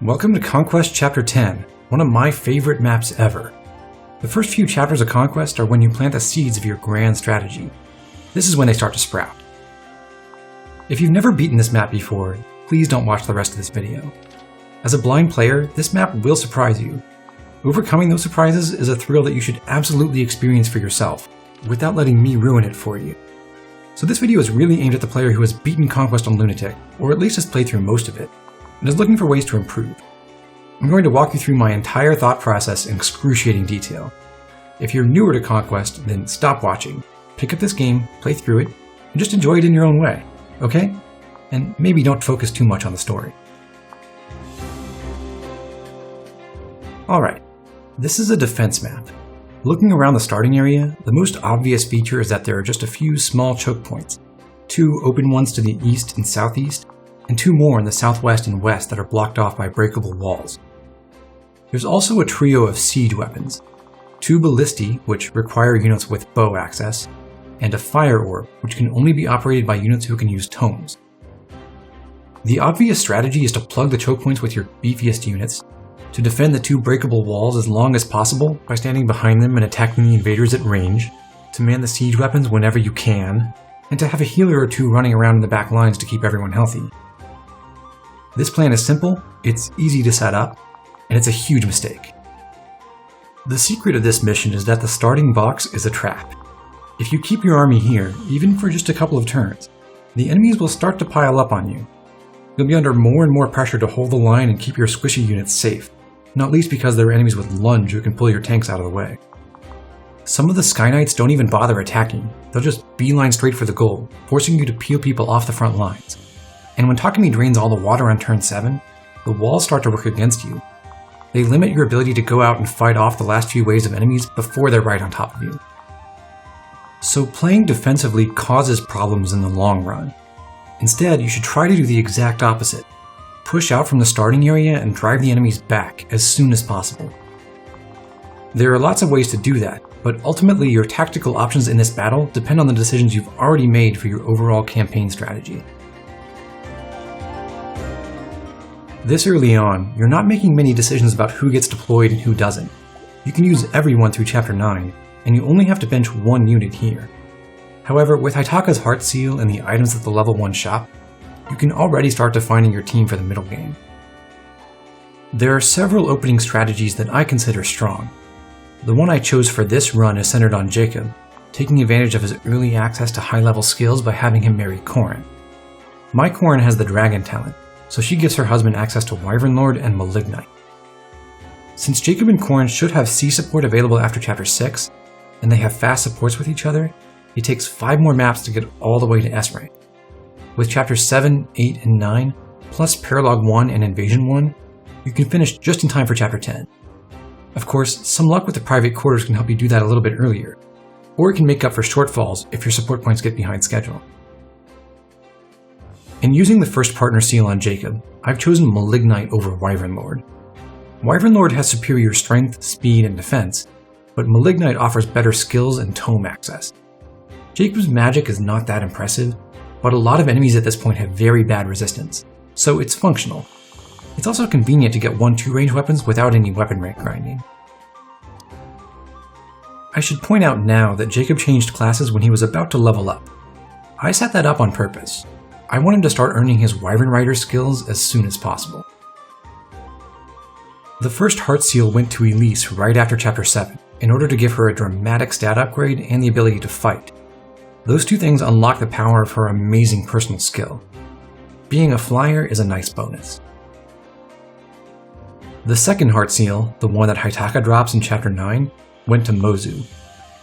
Welcome to Conquest Chapter 10, one of my favorite maps ever. The first few chapters of Conquest are when you plant the seeds of your grand strategy. This is when they start to sprout. If you've never beaten this map before, please don't watch the rest of this video. As a blind player, this map will surprise you. Overcoming those surprises is a thrill that you should absolutely experience for yourself, without letting me ruin it for you. So this video is really aimed at the player who has beaten Conquest on Lunatic, or at least has played through most of it, and is looking for ways to improve. I'm going to walk you through my entire thought process in excruciating detail. If you're newer to Conquest, then stop watching, pick up this game, play through it, and just enjoy it in your own way, okay? And maybe don't focus too much on the story. Alright, this is a defense map. Looking around the starting area, the most obvious feature is that there are just a few small choke points, 2 open ones to the east and southeast, and 2 more in the southwest and west that are blocked off by breakable walls. There's also a trio of siege weapons, 2 Ballistae, which require units with bow access, and a fire orb, which can only be operated by units who can use tomes. The obvious strategy is to plug the choke points with your beefiest units, to defend the 2 breakable walls as long as possible by standing behind them and attacking the invaders at range, to man the siege weapons whenever you can, and to have a healer or 2 running around in the back lines to keep everyone healthy. This plan is simple, it's easy to set up, and it's a huge mistake. The secret of this mission is that the starting box is a trap. If you keep your army here, even for just a couple of turns, the enemies will start to pile up on you. You'll be under more and more pressure to hold the line and keep your squishy units safe, not least because there are enemies with lunge who can pull your tanks out of the way. Some of the Sky Knights don't even bother attacking, they'll just beeline straight for the goal, forcing you to peel people off the front lines. And when Takumi drains all the water on turn 7, the walls start to work against you. They limit your ability to go out and fight off the last few waves of enemies before they're right on top of you. So playing defensively causes problems in the long run. Instead, you should try to do the exact opposite. Push out from the starting area and drive the enemies back as soon as possible. There are lots of ways to do that, but ultimately your tactical options in this battle depend on the decisions you've already made for your overall campaign strategy. This early on, you're not making many decisions about who gets deployed and who doesn't. You can use everyone through Chapter 9, and you only have to bench 1 unit here. However, with Hitaka's Heart Seal and the items at the level 1 shop, you can already start defining your team for the middle game. There are several opening strategies that I consider strong. The one I chose for this run is centered on Jakob, taking advantage of his early access to high-level skills by having him marry Corrin. My Corrin has the Dragon talent, so she gives her husband access to Wyvern Lord and Malig Knight. Since Jakob and Corrin should have C support available after Chapter 6, and they have fast supports with each other, it takes 5 more maps to get all the way to S rank. With Chapters 7, 8, and 9, plus Paralog 1 and Invasion 1, you can finish just in time for Chapter 10. Of course, some luck with the private quarters can help you do that a little bit earlier, or it can make up for shortfalls if your support points get behind schedule. In using the first partner seal on Jakob, I've chosen Malig Knight over Wyvern Lord. Wyvern Lord has superior strength, speed, and defense, but Malig Knight offers better skills and tome access. Jakob's magic is not that impressive, but a lot of enemies at this point have very bad resistance, so it's functional. It's also convenient to get 1-2 range weapons without any weapon rank grinding. I should point out now that Jakob changed classes when he was about to level up. I set that up on purpose. I want him to start earning his Wyvern Rider skills as soon as possible. The first Heart Seal went to Elise right after Chapter 7, in order to give her a dramatic stat upgrade and the ability to fight. Those 2 things unlock the power of her amazing personal skill. Being a flyer is a nice bonus. The second Heart Seal, the one that Hitaka drops in Chapter 9, went to Mozu.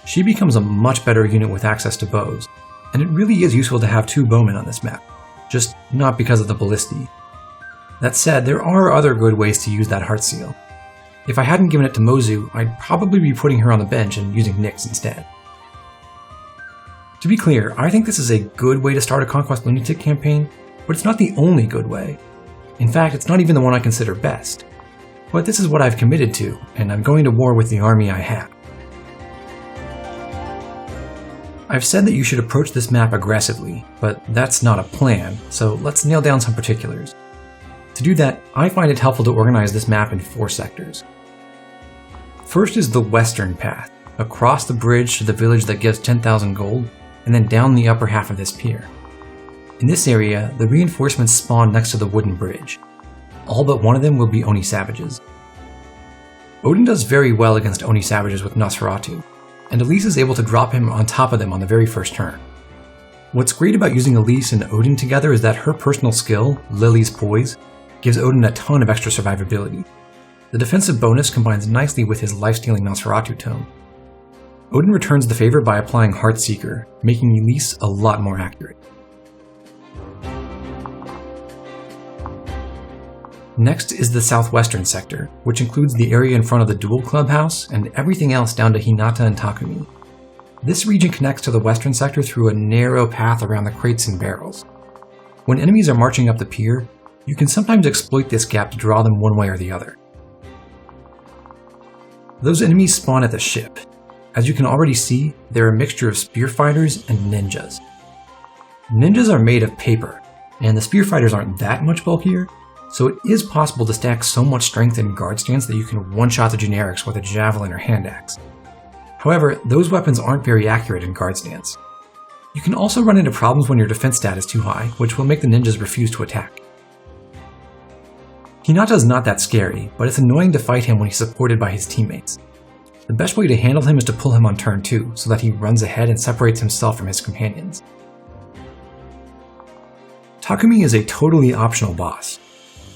She becomes a much better unit with access to bows, and it really is useful to have 2 bowmen on this map, just not because of the Ballistae. That said, there are other good ways to use that Heart Seal. If I hadn't given it to Mozu, I'd probably be putting her on the bench and using Nyx instead. To be clear, I think this is a good way to start a Conquest Lunatic campaign, but it's not the only good way. In fact, it's not even the one I consider best. But this is what I've committed to, and I'm going to war with the army I have. I've said that you should approach this map aggressively, but that's not a plan, so let's nail down some particulars. To do that, I find it helpful to organize this map in 4 sectors. First is the western path, across the bridge to the village that gives 10,000 gold, and then down the upper half of this pier. In this area, the reinforcements spawn next to the wooden bridge. All but one of them will be Oni savages. Odin does very well against Oni savages with Nosferatu, and Elise is able to drop him on top of them on the very first turn. What's great about using Elise and Odin together is that her personal skill, Lily's Poise, gives Odin a ton of extra survivability. The defensive bonus combines nicely with his life-stealing Nosferatu tome. Odin returns the favor by applying Heartseeker, making Elise a lot more accurate. Next is the southwestern sector, which includes the area in front of the duel clubhouse and everything else down to Hinata and Takumi. This region connects to the western sector through a narrow path around the crates and barrels. When enemies are marching up the pier, you can sometimes exploit this gap to draw them one way or the other. Those enemies spawn at the ship. As you can already see, they're a mixture of spear fighters and ninjas. Ninjas are made of paper, and the spear fighters aren't that much bulkier, so it is possible to stack so much strength in guard stance that you can one-shot the generics with a javelin or hand axe. However, those weapons aren't very accurate in guard stance. You can also run into problems when your defense stat is too high, which will make the ninjas refuse to attack. Hinata is not that scary, but it's annoying to fight him when he's supported by his teammates. The best way to handle him is to pull him on turn 2, so that he runs ahead and separates himself from his companions. Takumi is a totally optional boss.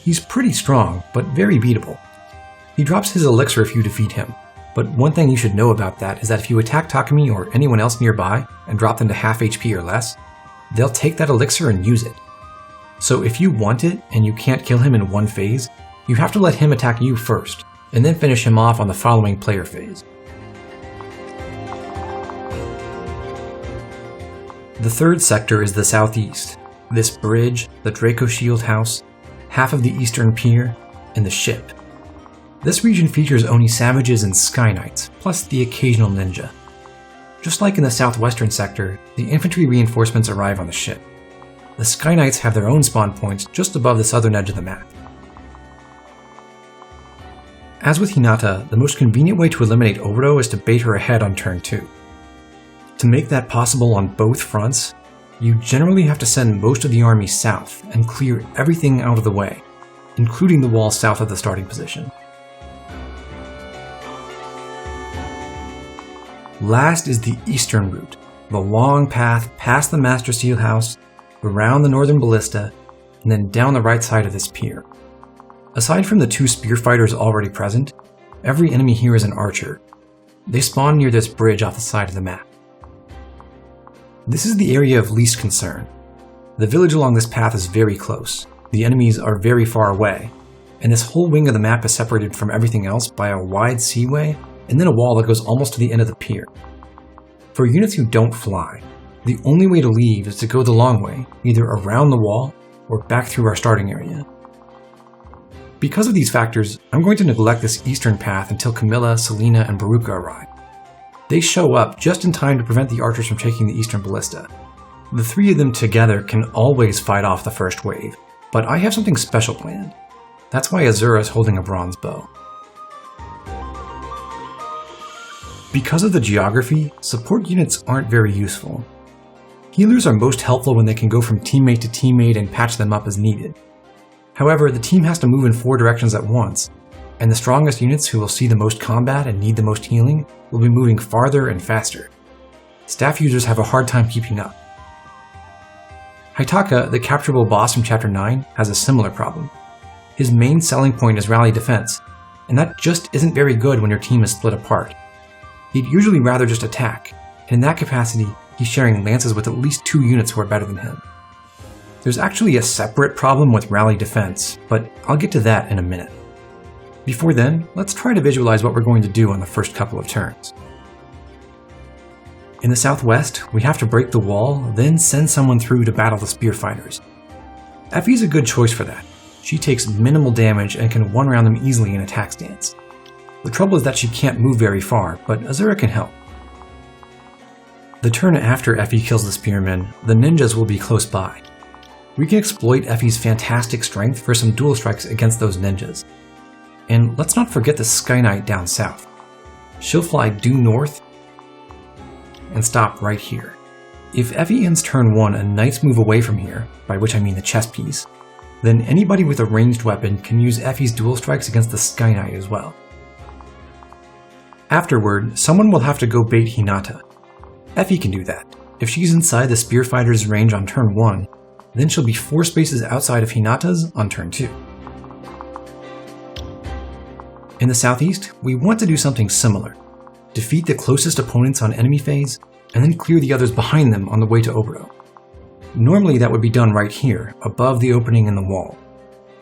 He's pretty strong, but very beatable. He drops his elixir if you defeat him, but one thing you should know about that is that if you attack Takumi or anyone else nearby and drop them to half HP or less, they'll take that elixir and use it. So if you want it and you can't kill him in one phase, you have to let him attack you first, and then finish him off on the following player phase. The third sector is the southeast. This bridge, the Draco Shield House, half of the eastern pier, and the ship. This region features Oni savages and Sky Knights, plus the occasional ninja. Just like in the southwestern sector, the infantry reinforcements arrive on the ship. The Sky Knights have their own spawn points just above the southern edge of the map. As with Hinata, the most convenient way to eliminate Oboro is to bait her ahead on turn 2. To make that possible on both fronts, you generally have to send most of the army south and clear everything out of the way, including the wall south of the starting position. Last is the eastern route, the long path past the Master Seal House, around the northern Ballista, and then down the right side of this pier. Aside from the 2 spear fighters already present, every enemy here is an archer. They spawn near this bridge off the side of the map. This is the area of least concern. The village along this path is very close, the enemies are very far away, and this whole wing of the map is separated from everything else by a wide seaway and then a wall that goes almost to the end of the pier. For units who don't fly, the only way to leave is to go the long way, either around the wall or back through our starting area. Because of these factors, I'm going to neglect this eastern path until Camilla, Selena, and Baruka arrive. They show up just in time to prevent the archers from taking the eastern Ballista. The 3 of them together can always fight off the first wave, but I have something special planned. That's why Azura is holding a bronze bow. Because of the geography, support units aren't very useful. Healers are most helpful when they can go from teammate to teammate and patch them up as needed. However, the team has to move in 4 directions at once, and the strongest units who will see the most combat and need the most healing will be moving farther and faster. Staff users have a hard time keeping up. Hitaka, the capturable boss from Chapter 9, has a similar problem. His main selling point is rally defense, and that just isn't very good when your team is split apart. He'd usually rather just attack, and in that capacity, he's sharing lances with at least 2 units who are better than him. There's actually a separate problem with rally defense, but I'll get to that in a minute. Before then, let's try to visualize what we're going to do on the first couple of turns. In the southwest, we have to break the wall, then send someone through to battle the spear fighters. Effie's a good choice for that. She takes minimal damage and can one-round them easily in attack stance. The trouble is that she can't move very far, but Azura can help. The turn after Effie kills the spearmen, the ninjas will be close by. we can exploit Effie's fantastic strength for some dual strikes against those ninjas. And let's not forget the Sky Knight down south. She'll fly due north and stop right here. If Effie ends turn 1 a knight's move away from here, by which I mean the chess piece, then anybody with a ranged weapon can use Effie's dual strikes against the Sky Knight as well. Afterward, someone will have to go bait Hinata. Effie can do that. If she's inside the spear fighter's range on turn 1, then she'll be 4 spaces outside of Hinata's on turn 2. In the southeast, we want to do something similar. Defeat the closest opponents on enemy phase, and then clear the others behind them on the way to Oboro. Normally that would be done right here, above the opening in the wall.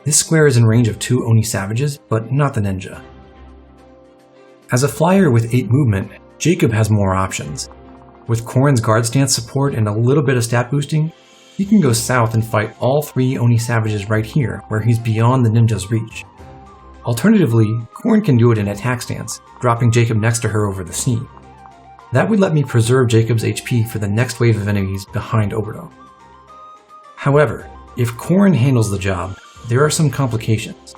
This square is in range of 2 Oni savages, but not the ninja. As a flyer with 8 movement, Jakob has more options. With Corrin's guard stance support and a little bit of stat boosting, he can go south and fight all 3 Oni savages right here, where he's beyond the ninja's reach. Alternatively, Corrin can do it in attack stance, dropping Jakob next to her over the sea. That would let me preserve Jakob's HP for the next wave of enemies behind Oboro. However, if Corrin handles the job, there are some complications.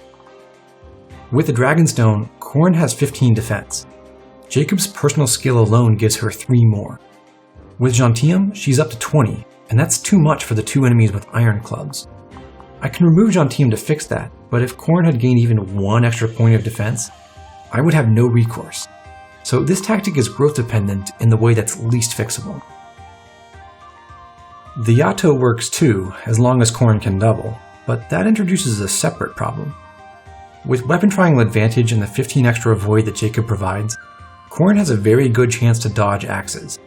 With the Dragonstone, Corrin has 15 defense. Jakob's personal skill alone gives her 3 more. With Gentium, she's up to 20, and that's too much for the 2 enemies with iron clubs. I can remove Gentium to fix that, but if Corrin had gained even 1 extra point of defense, I would have no recourse. So this tactic is growth dependent in the way that's least fixable. The Yato works too, as long as Corrin can double, but that introduces a separate problem. With weapon triangle advantage and the 15 extra avoid that Jakob provides, Corrin has a very good chance to dodge axes.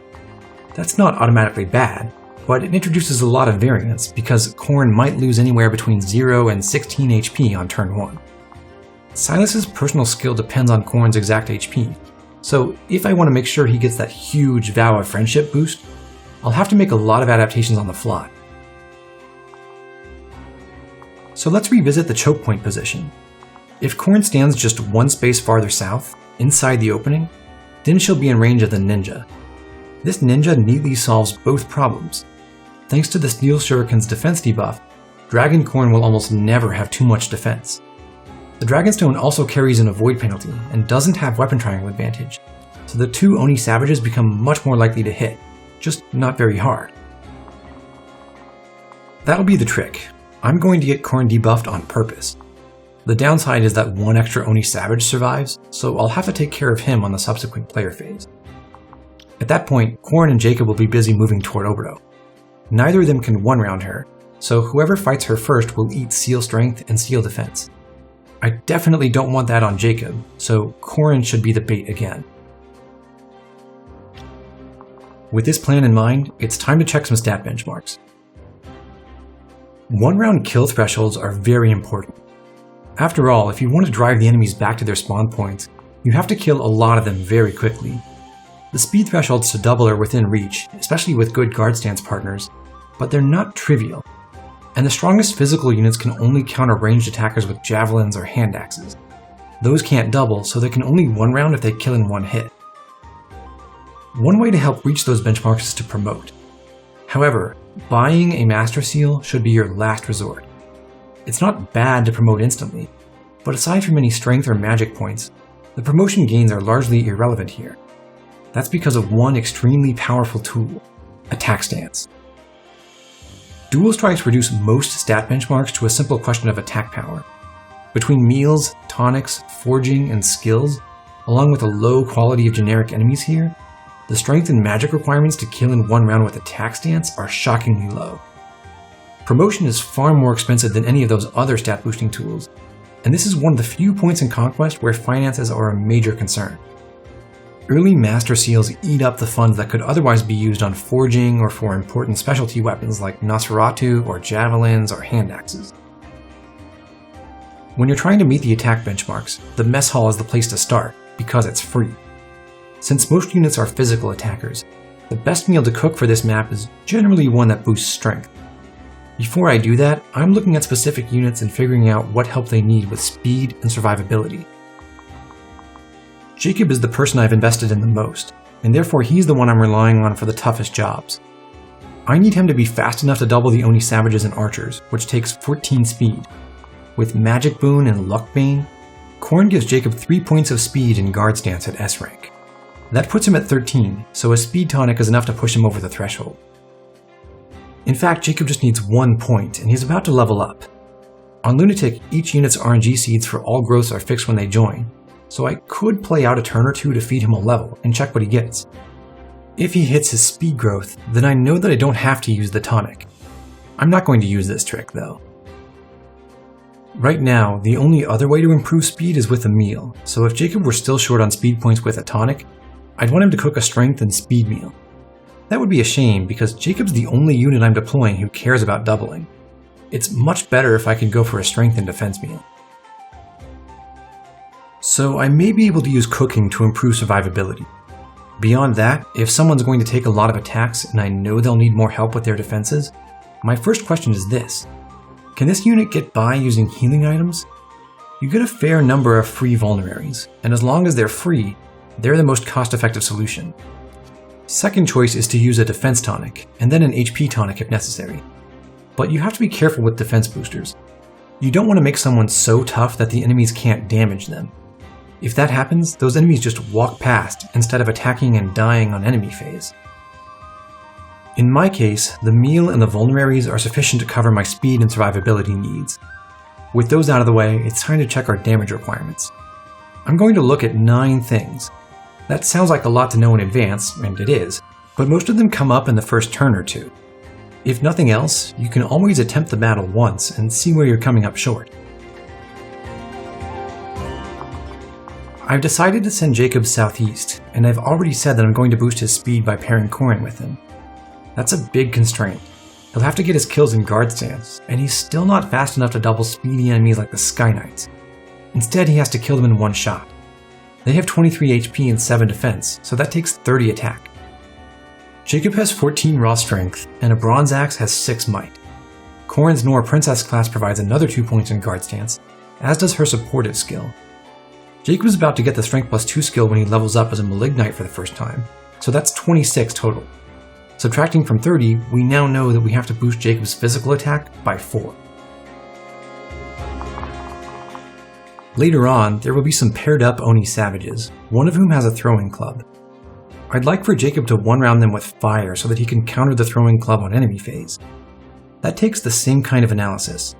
That's not automatically bad, but it introduces a lot of variance because Corrin might lose anywhere between 0 and 16 HP on turn 1. Silas's personal skill depends on Corrin's exact HP, so if I want to make sure he gets that huge Vow of Friendship boost, I'll have to make a lot of adaptations on the fly. So let's revisit the choke point position. If Corrin stands just 1 space farther south, inside the opening, then she'll be in range of the ninja. This ninja neatly solves both problems. Thanks to the Steel Shuriken's defense debuff, Dragon Corrin will almost never have too much defense. The Dragonstone also carries an avoid penalty and doesn't have weapon triangle advantage, so the 2 Oni savages become much more likely to hit, just not very hard. That'll be the trick. I'm going to get Corrin debuffed on purpose. The downside is that 1 extra Oni savage survives, so I'll have to take care of him on the subsequent player phase. At that point, Corrin and Jakob will be busy moving toward Oboro. Neither of them can one-round her, so whoever fights her first will eat seal strength and seal defense. I definitely don't want that on Jakob, so Corrin should be the bait again. With this plan in mind, it's time to check some stat benchmarks. 1-round kill thresholds are very important. After all, if you want to drive the enemies back to their spawn points, you have to kill a lot of them very quickly. The speed thresholds to double are within reach, especially with good guard stance partners, but they're not trivial. And the strongest physical units can only counter ranged attackers with javelins or hand axes. Those can't double, so they can only 1-round if they kill in 1 hit. One way to help reach those benchmarks is to promote. However, buying a Master Seal should be your last resort. It's not bad to promote instantly, but aside from any strength or magic points, the promotion gains are largely irrelevant here. That's because of one extremely powerful tool, attack stance. Dual strikes reduce most stat benchmarks to a simple question of attack power. Between meals, tonics, forging, and skills, along with a low quality of generic enemies here, the strength and magic requirements to kill in 1 round with attack stance are shockingly low. Promotion is far more expensive than any of those other stat boosting tools, and this is one of the few points in Conquest where finances are a major concern. Early Master Seals eat up the funds that could otherwise be used on forging or for important specialty weapons like Nosferatu or javelins or hand axes. When you're trying to meet the attack benchmarks, the mess hall is the place to start, because it's free. Since most units are physical attackers, the best meal to cook for this map is generally one that boosts strength. Before I do that, I'm looking at specific units and figuring out what help they need with speed and survivability. Jakob is the person I've invested in the most, and therefore he's the one I'm relying on for the toughest jobs. I need him to be fast enough to double the Oni Savages and Archers, which takes 14 speed. With Magic Boon and Luck Bane, Corrin gives Jakob 3 points of speed in Guard Stance at S rank. That puts him at 13, so a speed tonic is enough to push him over the threshold. In fact, Jakob just needs 1 point, and he's about to level up. On Lunatic, each unit's RNG seeds for all growths are fixed when they join, so I could play out a turn or two to feed him a level and check what he gets. If he hits his speed growth, then I know that I don't have to use the tonic. I'm not going to use this trick though. Right now, the only other way to improve speed is with a meal, so if Jakob were still short on speed points with a tonic, I'd want him to cook a strength and speed meal. That would be a shame because Jakob's the only unit I'm deploying who cares about doubling. It's much better if I can go for a strength and defense meal. So I may be able to use cooking to improve survivability. Beyond that, if someone's going to take a lot of attacks and I know they'll need more help with their defenses, my first question is this: can this unit get by using healing items? You get a fair number of free vulneraries, and as long as they're free, they're the most cost-effective solution. Second choice is to use a defense tonic, and then an HP tonic if necessary. But you have to be careful with defense boosters. You don't want to make someone so tough that the enemies can't damage them. If that happens, those enemies just walk past instead of attacking and dying on enemy phase. In my case, the meal and the vulneraries are sufficient to cover my speed and survivability needs. With those out of the way, it's time to check our damage requirements. I'm going to look at 9 things. That sounds like a lot to know in advance, and it is, but most of them come up in the first turn or two. If nothing else, you can always attempt the battle once and see where you're coming up short. I've decided to send Jakob southeast, and I've already said that I'm going to boost his speed by pairing Corrin with him. That's a big constraint. He'll have to get his kills in guard stance, and he's still not fast enough to double speedy enemies like the Sky Knights. Instead, he has to kill them in one shot. They have 23 HP and 7 defense, so that takes 30 attack. Jakob has 14 raw strength, and a bronze axe has 6 might. Corrin's Nora Princess class provides another 2 points in guard stance, as does her supportive skill. Jakob is about to get the Strength plus 2 skill when he levels up as a Malig Knight for the first time, so that's 26 total. Subtracting from 30, we now know that we have to boost Jakob's physical attack by 4. Later on, there will be some paired up Oni Savages, one of whom has a throwing club. I'd like for Jakob to one-round them with fire so that he can counter the throwing club on enemy phase. That takes the same kind of analysis.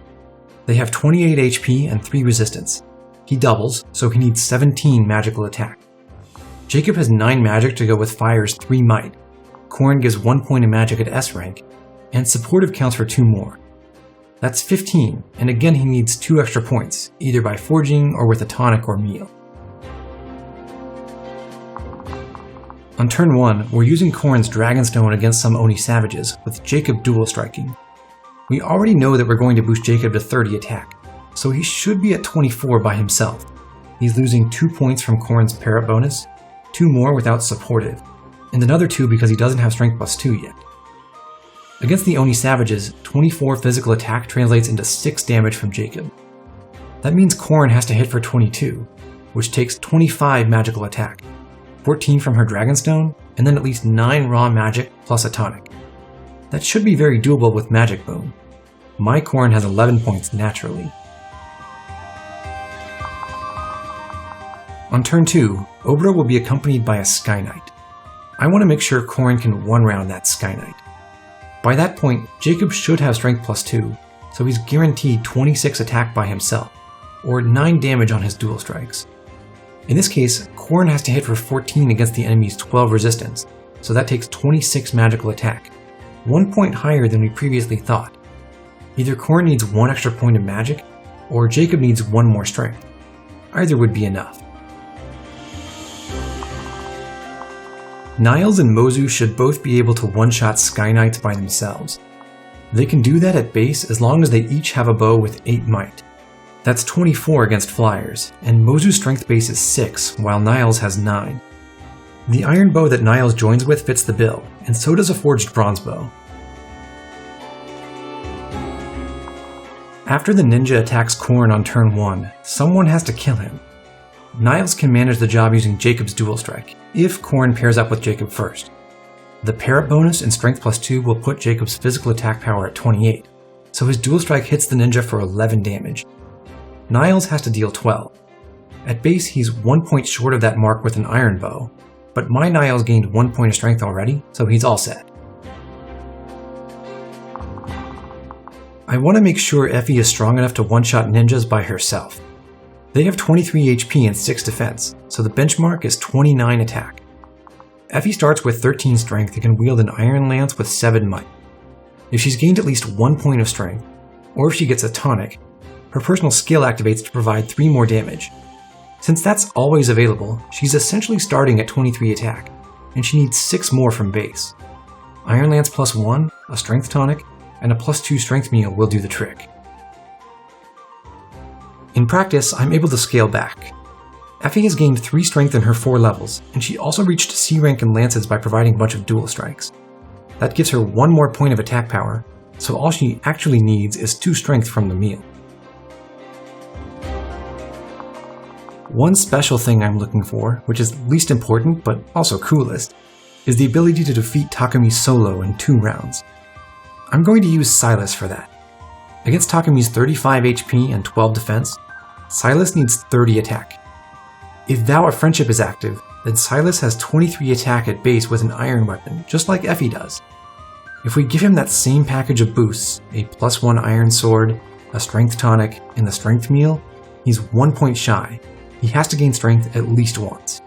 They have 28 HP and 3 resistance. He doubles, so he needs 17 magical attack. Jakob has 9 magic to go with Fire's 3 might. Corrin gives 1 point of magic at S rank, and supportive counts for 2 more. That's 15, and again he needs 2 extra points, either by forging or with a tonic or meal. On turn 1, we're using Corrin's Dragonstone against some Oni Savages, with Jakob dual striking. We already know that we're going to boost Jakob to 30 attack, so he should be at 24 by himself. He's losing 2 points from Corrin's parrot bonus, 2 more without supportive, and another 2 because he doesn't have strength plus 2 yet. Against the Oni Savages, 24 physical attack translates into 6 damage from Jakob. That means Corrin has to hit for 22, which takes 25 magical attack, 14 from her Dragonstone, and then at least 9 raw magic plus a tonic. That should be very doable with Magic Boon. My Corrin has 11 points naturally. On turn 2, Oboro will be accompanied by a Sky Knight. I want to make sure Corrin can one-round that Sky Knight. By that point, Jakob should have strength plus 2, so he's guaranteed 26 attack by himself, or 9 damage on his dual strikes. In this case, Corrin has to hit for 14 against the enemy's 12 resistance, so that takes 26 magical attack, 1 point higher than we previously thought. Either Corrin needs 1 extra point of magic, or Jakob needs 1 more strength. Either would be enough. Niles and Mozu should both be able to one-shot Sky Knights by themselves. They can do that at base as long as they each have a bow with 8 might. That's 24 against flyers, and Mozu's strength base is 6, while Niles has 9. The iron bow that Niles joins with fits the bill, and so does a forged bronze bow. After the ninja attacks Corrin on turn 1, someone has to kill him. Niles can manage the job using Jakob's dual strike, if Corrin pairs up with Jakob first. The pair-up bonus and strength +2 will put Jakob's physical attack power at 28, so his dual strike hits the ninja for 11 damage. Niles has to deal 12. At base, he's 1 point short of that mark with an iron bow, but my Niles gained 1 point of strength already, so he's all set. I want to make sure Effie is strong enough to one-shot ninjas by herself. They have 23 HP and 6 defense, so the benchmark is 29 attack. Effie starts with 13 strength and can wield an iron lance with 7 might. If she's gained at least 1 point of strength, or if she gets a tonic, her personal skill activates to provide 3 more damage. Since that's always available, she's essentially starting at 23 attack, and she needs 6 more from base. Iron Lance +1, a strength tonic, and a +2 strength meal will do the trick. In practice, I'm able to scale back. Effie has gained 3 strength in her 4 levels, and she also reached C rank in lances by providing a bunch of dual strikes. That gives her 1 more point of attack power, so all she actually needs is 2 strength from the meal. One special thing I'm looking for, which is least important but also coolest, is the ability to defeat Takumi solo in 2 rounds. I'm going to use Silas for that. Against Takumi's 35 HP and 12 defense, Silas needs 30 attack. If Vow of Friendship is active, then Silas has 23 attack at base with an iron weapon, just like Effie does. If we give him that same package of boosts, a +1 iron sword, a strength tonic, and the strength meal, he's 1 point shy. He has to gain strength at least once.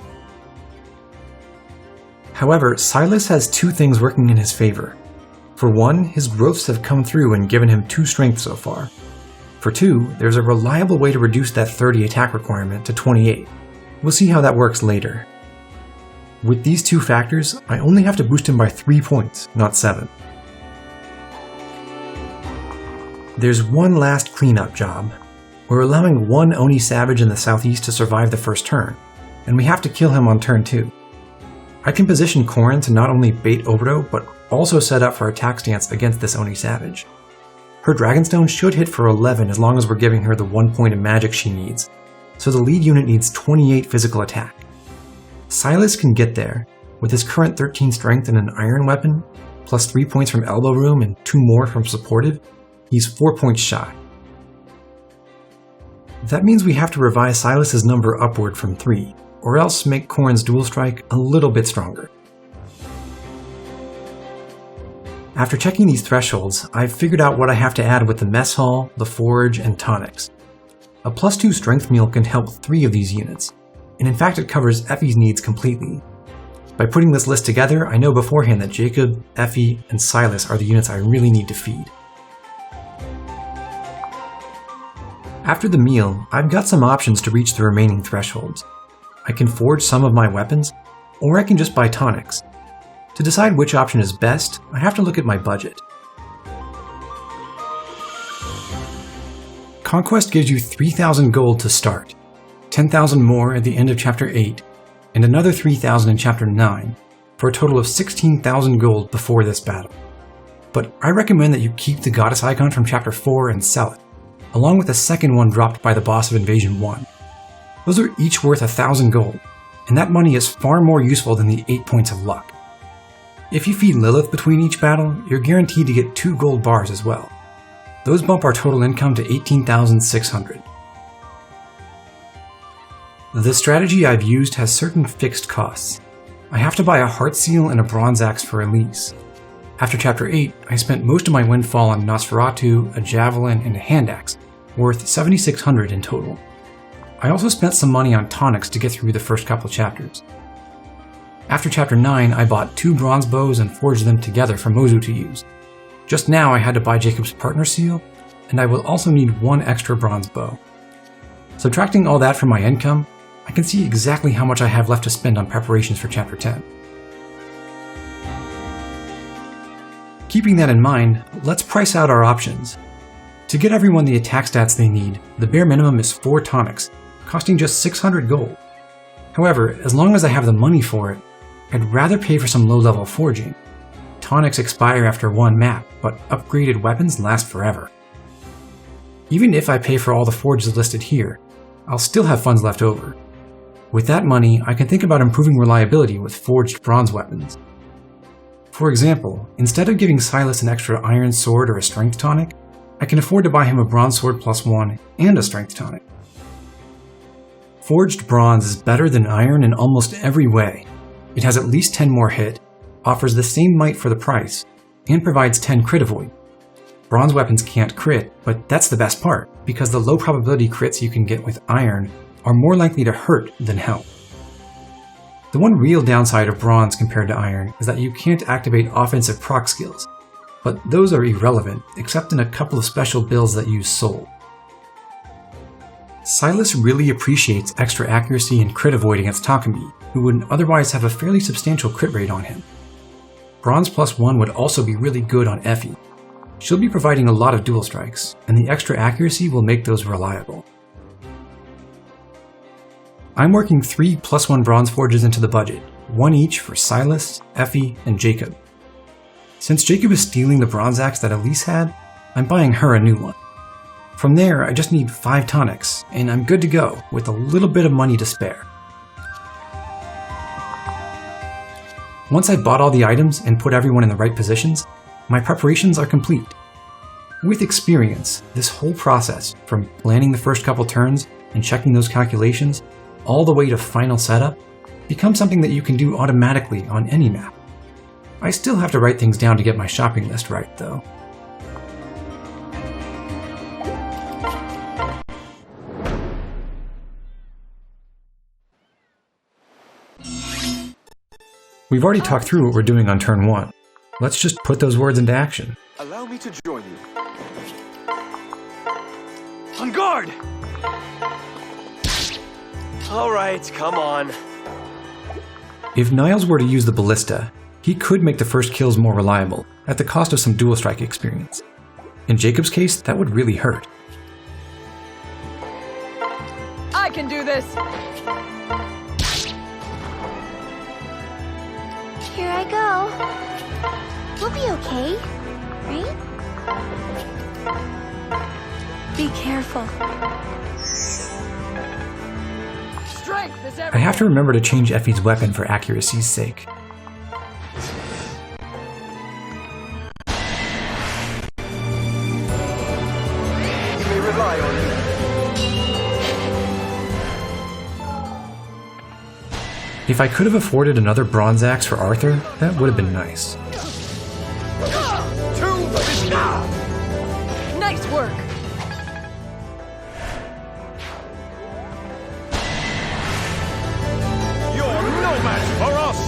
However, Silas has 2 things working in his favor. For one, his growths have come through and given him 2 strength so far. For 2, there's a reliable way to reduce that 30 attack requirement to 28. We'll see how that works later. With these 2 factors, I only have to boost him by 3 points, not 7. There's one last cleanup job. We're allowing 1 Oni Savage in the southeast to survive the first turn, and we have to kill him on turn 2. I can position Corrin to not only bait Oboro, but also set up for attack stance against this Oni Savage. Her Dragonstone should hit for 11 as long as we're giving her the 1 point of magic she needs, so the lead unit needs 28 physical attack. Silas can get there, with his current 13 strength and an iron weapon, plus 3 points from elbow room and 2 more from supportive, he's 4 points shy. That means we have to revise Silas's number upward from 3, or else make Corrin's dual strike a little bit stronger. After checking these thresholds, I've figured out what I have to add with the mess hall, the forge, and tonics. A +2 strength meal can help 3 of these units, and in fact it covers Effie's needs completely. By putting this list together, I know beforehand that Jakob, Effie, and Silas are the units I really need to feed. After the meal, I've got some options to reach the remaining thresholds. I can forge some of my weapons, or I can just buy tonics. To decide which option is best, I have to look at my budget. Conquest gives you 3,000 gold to start, 10,000 more at the end of Chapter 8, and another 3,000 in Chapter 9, for a total of 16,000 gold before this battle. But I recommend that you keep the goddess icon from Chapter 4 and sell it, along with the second one dropped by the boss of Invasion 1. Those are each worth 1,000 gold, and that money is far more useful than the 8 points of luck. If you feed Lilith between each battle, you're guaranteed to get 2 gold bars as well. Those bump our total income to 18,600. The strategy I've used has certain fixed costs. I have to buy a heart seal and a bronze axe for Elise. After Chapter 8, I spent most of my windfall on Nosferatu, a javelin, and a hand axe, worth 7,600 in total. I also spent some money on tonics to get through the first couple chapters. After Chapter 9, I bought 2 bronze bows and forged them together for Mozu to use. Just now I had to buy Jakob's partner seal, and I will also need 1 extra bronze bow. Subtracting all that from my income, I can see exactly how much I have left to spend on preparations for Chapter 10. Keeping that in mind, let's price out our options. To get everyone the attack stats they need, the bare minimum is 4 tonics, costing just 600 gold. However, as long as I have the money for it, I'd rather pay for some low-level forging. Tonics expire after 1 map, but upgraded weapons last forever. Even if I pay for all the forges listed here, I'll still have funds left over. With that money, I can think about improving reliability with forged bronze weapons. For example, instead of giving Silas an extra iron sword or a strength tonic, I can afford to buy him a bronze sword +1 and a strength tonic. Forged bronze is better than iron in almost every way. It has at least 10 more hit, offers the same might for the price, and provides 10 crit avoid. Bronze weapons can't crit, but that's the best part, because the low probability crits you can get with iron are more likely to hurt than help. The one real downside of bronze compared to iron is that you can't activate offensive proc skills, but those are irrelevant except in a couple of special builds that use soul. Silas really appreciates extra accuracy and crit avoid against Takumi, who would otherwise have a fairly substantial crit rate on him. Bronze +1 would also be really good on Effie. She'll be providing a lot of dual strikes, and the extra accuracy will make those reliable. I'm working 3 +1 bronze forges into the budget, one each for Silas, Effie, and Jakob. Since Jakob is stealing the bronze axe that Elise had, I'm buying her a new one. From there, I just need 5 tonics, and I'm good to go with a little bit of money to spare. Once I've bought all the items and put everyone in the right positions, my preparations are complete. With experience, this whole process, from planning the first couple turns and checking those calculations, all the way to final setup, becomes something that you can do automatically on any map. I still have to write things down to get my shopping list right, though. We've already talked through what we're doing on turn 1. Let's just put those words into action. Allow me to join you. On guard! Alright, come on. If Niles were to use the Ballista, he could make the first kills more reliable, at the cost of some dual strike experience. In Jakob's case, that would really hurt. I can do this! Here I go. We'll be okay, right? Be careful. Strength is I everything. have to remember to change Effie's weapon for accuracy's sake. You may rely on me. If I could have afforded another bronze axe for Arthur, that would have been nice. Nice work! You're no match for us!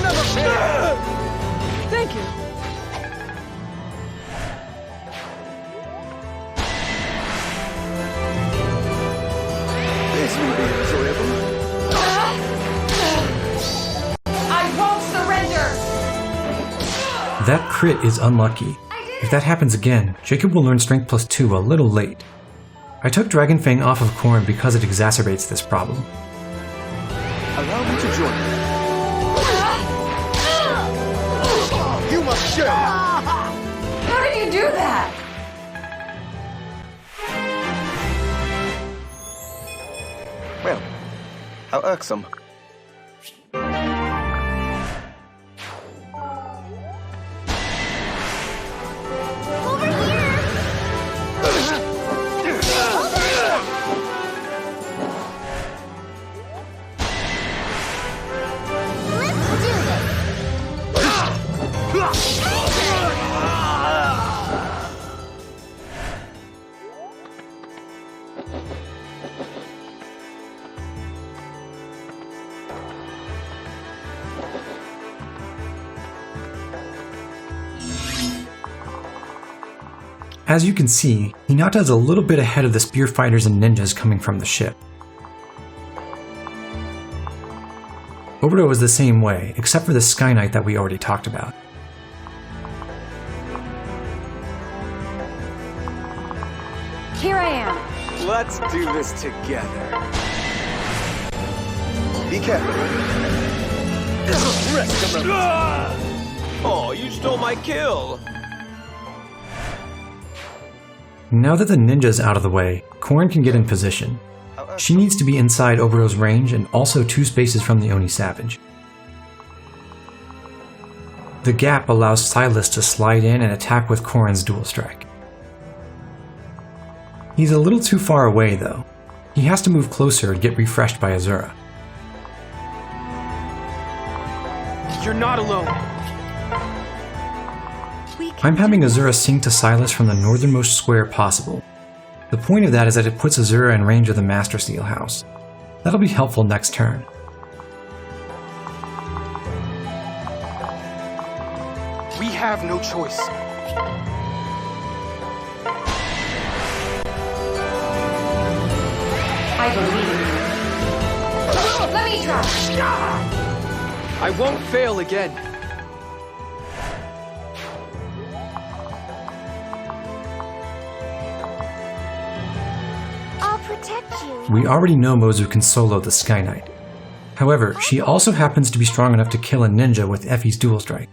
Never fear! Thank you! This will be enjoyable. I won't surrender! That crit is unlucky. If that happens again, Jakob will learn Strength +2 a little late. I took Dragon Fang off of Corn because it exacerbates this problem. Allow me to join you. You must share! How did you do that? Well, how irksome. Over here! Let's do this! As you can see, Hinata is a little bit ahead of the spear fighters and ninjas coming from the ship. Oboro is the same way, except for the Sky Knight that we already talked about. Here I am. Let's do this together. Be careful. Rest of them. Oh, you stole my kill. Now that the ninja's out of the way, Corn can get in position. She needs to be inside Oboro's range and also 2 spaces from the Oni Savage. The gap allows Silas to slide in and attack with Corrin's dual strike. He's a little too far away though. He has to move closer and get refreshed by Azura. You're not alone. I'm having Azura sing to Silas from the northernmost square possible. The point of that is that it puts Azura in range of the Master Seal house. That'll be helpful next turn. We have no choice. I believe. Let me try. I won't fail again. I'll protect you. We already know Mozu can solo the Sky Knight. However, she also happens to be strong enough to kill a ninja with Effie's dual strike.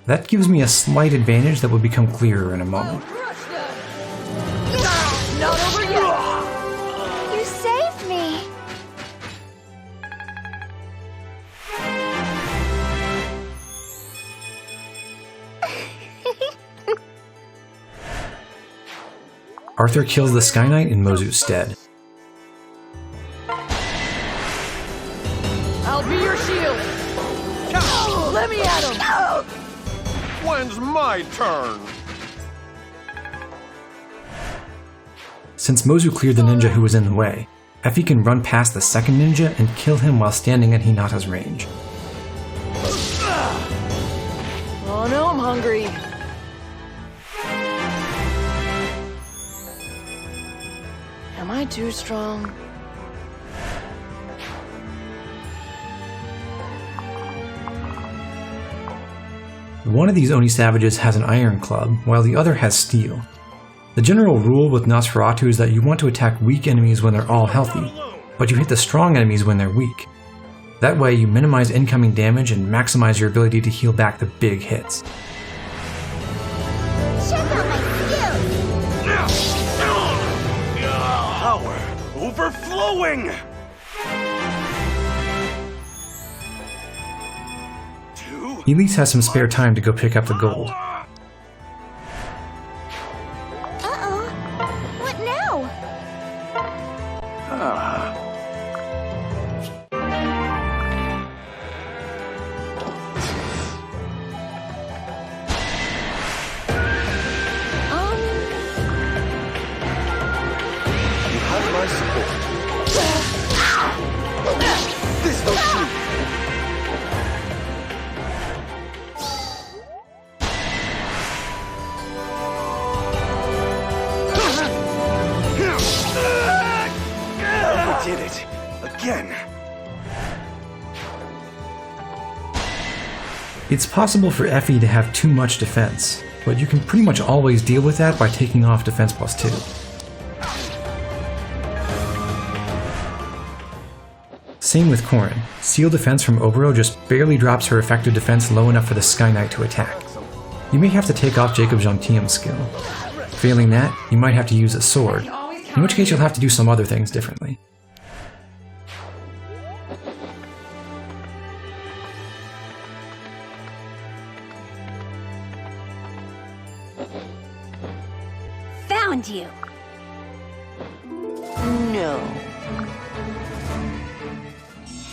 That gives me a slight advantage that will become clearer in a moment. Not over yet. You saved me. Arthur kills the Sky Knight in Mozu's stead. I'll be your shield. Let me at him. When's my turn? Since Mozu cleared the ninja who was in the way, Effie can run past the second ninja and kill him while standing at Hinata's range. Oh no, I'm hungry. Am I too strong? One of these Oni savages has an iron club, while the other has steel. The general rule with Nosferatu is that you want to attack weak enemies when they're all healthy, but you hit the strong enemies when they're weak. That way you minimize incoming damage and maximize your ability to heal back the big hits. Check out my skills. Power overflowing! Elise has some spare time to go pick up the gold. Uh-oh. What now? You have my support. This will shoot. Did it again. It's possible for Effie to have too much defense, but you can pretty much always deal with that by taking off defense +2. Same with Corrin. Seal defense from Oboro just barely drops her effective defense low enough for the Sky Knight to attack. You may have to take off Jakob Gentium's skill. Failing that, you might have to use a sword, in which case you'll have to do some other things differently. Found you. No.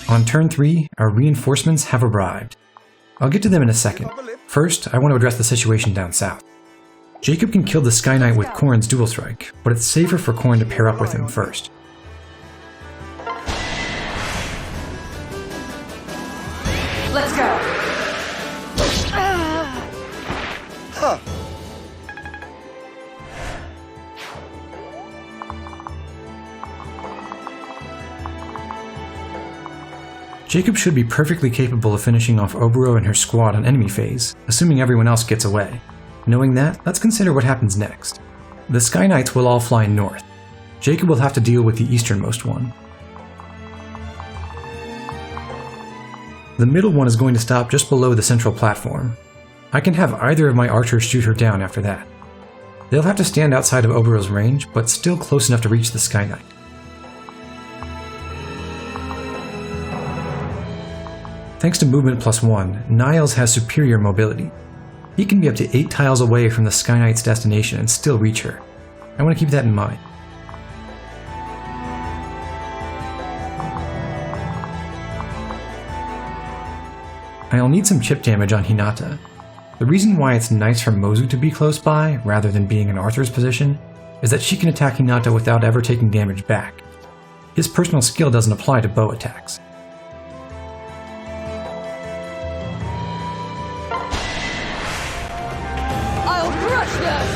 On turn 3, our reinforcements have arrived. I'll get to them in a second. First, I want to address the situation down south. Jakob can kill the Sky Knight with Corrin's dual strike, but it's safer for Corrin to pair up with him first. Let's go. Jakob should be perfectly capable of finishing off Oboro and her squad on enemy phase, assuming everyone else gets away. Knowing that, let's consider what happens next. The Sky Knights will all fly north. Jakob will have to deal with the easternmost one. The middle one is going to stop just below the central platform. I can have either of my archers shoot her down after that. They'll have to stand outside of Oboro's range, but still close enough to reach the Sky Knight. Thanks to movement +1, Niles has superior mobility. He can be up to 8 tiles away from the Sky Knight's destination and still reach her. I want to keep that in mind. I'll need some chip damage on Hinata. The reason why it's nice for Mozu to be close by, rather than being in Arthur's position, is that she can attack Hinata without ever taking damage back. His personal skill doesn't apply to bow attacks. I'll crush them!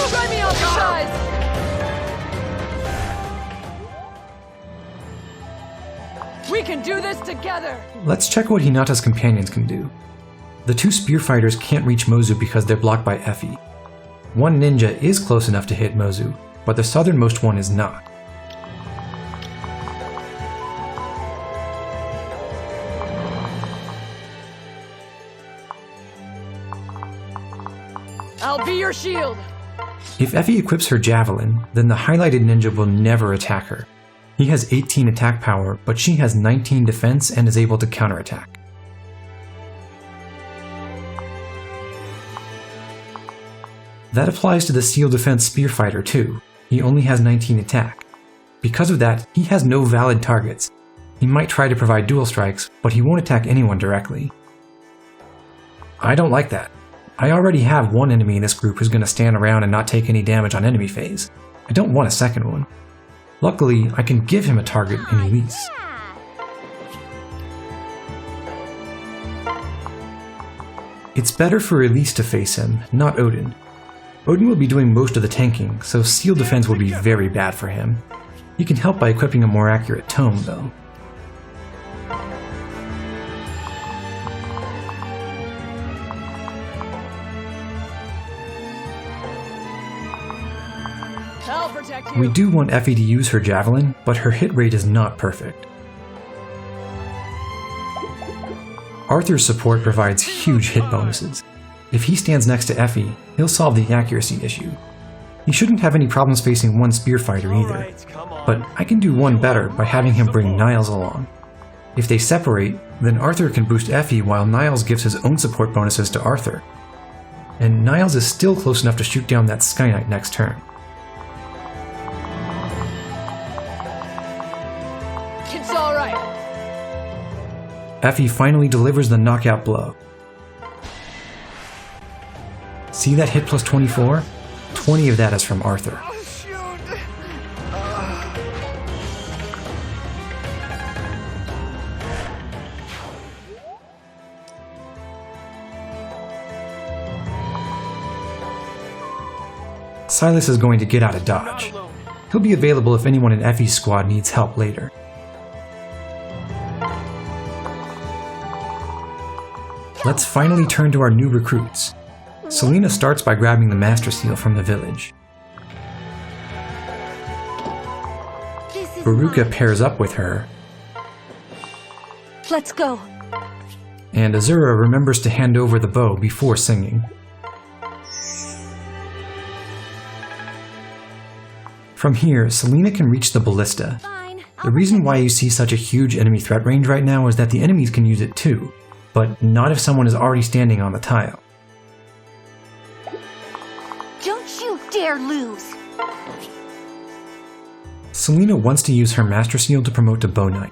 Try me on the sides! We can do this together! Let's check what Hinata's companions can do. The 2 spear fighters can't reach Mozu because they're blocked by Effie. One ninja is close enough to hit Mozu, but the southernmost one is not. I'll be your shield! If Effie equips her javelin, then the highlighted ninja will never attack her. He has 18 attack power, but she has 19 defense and is able to counterattack. That applies to the Seal Defense Spear Fighter too. He only has 19 attack. Because of that, he has no valid targets. He might try to provide dual strikes, but he won't attack anyone directly. I don't like that. I already have one enemy in this group who's going to stand around and not take any damage on enemy phase. I don't want a second one. Luckily, I can give him a target in Elise. It's better for Elise to face him, not Odin. Odin will be doing most of the tanking, so Seal Defense will be very bad for him. He can help by equipping a more accurate tome, though. I'll protect you! We do want Effie to use her javelin, but her hit rate is not perfect. Arthur's support provides huge hit bonuses. If he stands next to Effie, he'll solve the accuracy issue. He shouldn't have any problems facing one spear fighter either, but I can do one better by having him bring Niles along. If they separate, then Arthur can boost Effie while Niles gives his own support bonuses to Arthur. And Niles is still close enough to shoot down that Sky Knight next turn. It's alright! Effie finally delivers the knockout blow. See that hit plus 24? 20 of that is from Arthur. Oh, shoot! Silas is going to get out of dodge. He'll be available if anyone in Effie's squad needs help later. Let's finally turn to our new recruits. Selena starts by grabbing the Master Seal from the village. Veruca pairs up with her, Let's go. and Azura remembers to hand over the bow before singing. From here, Selena can reach the Ballista. Fine. The reason why you see such a huge enemy threat range right now is that the enemies can use it too, but not if someone is already standing on the tile. Don't you dare lose. Selena wants to use her Master Seal to promote to Bow Knight.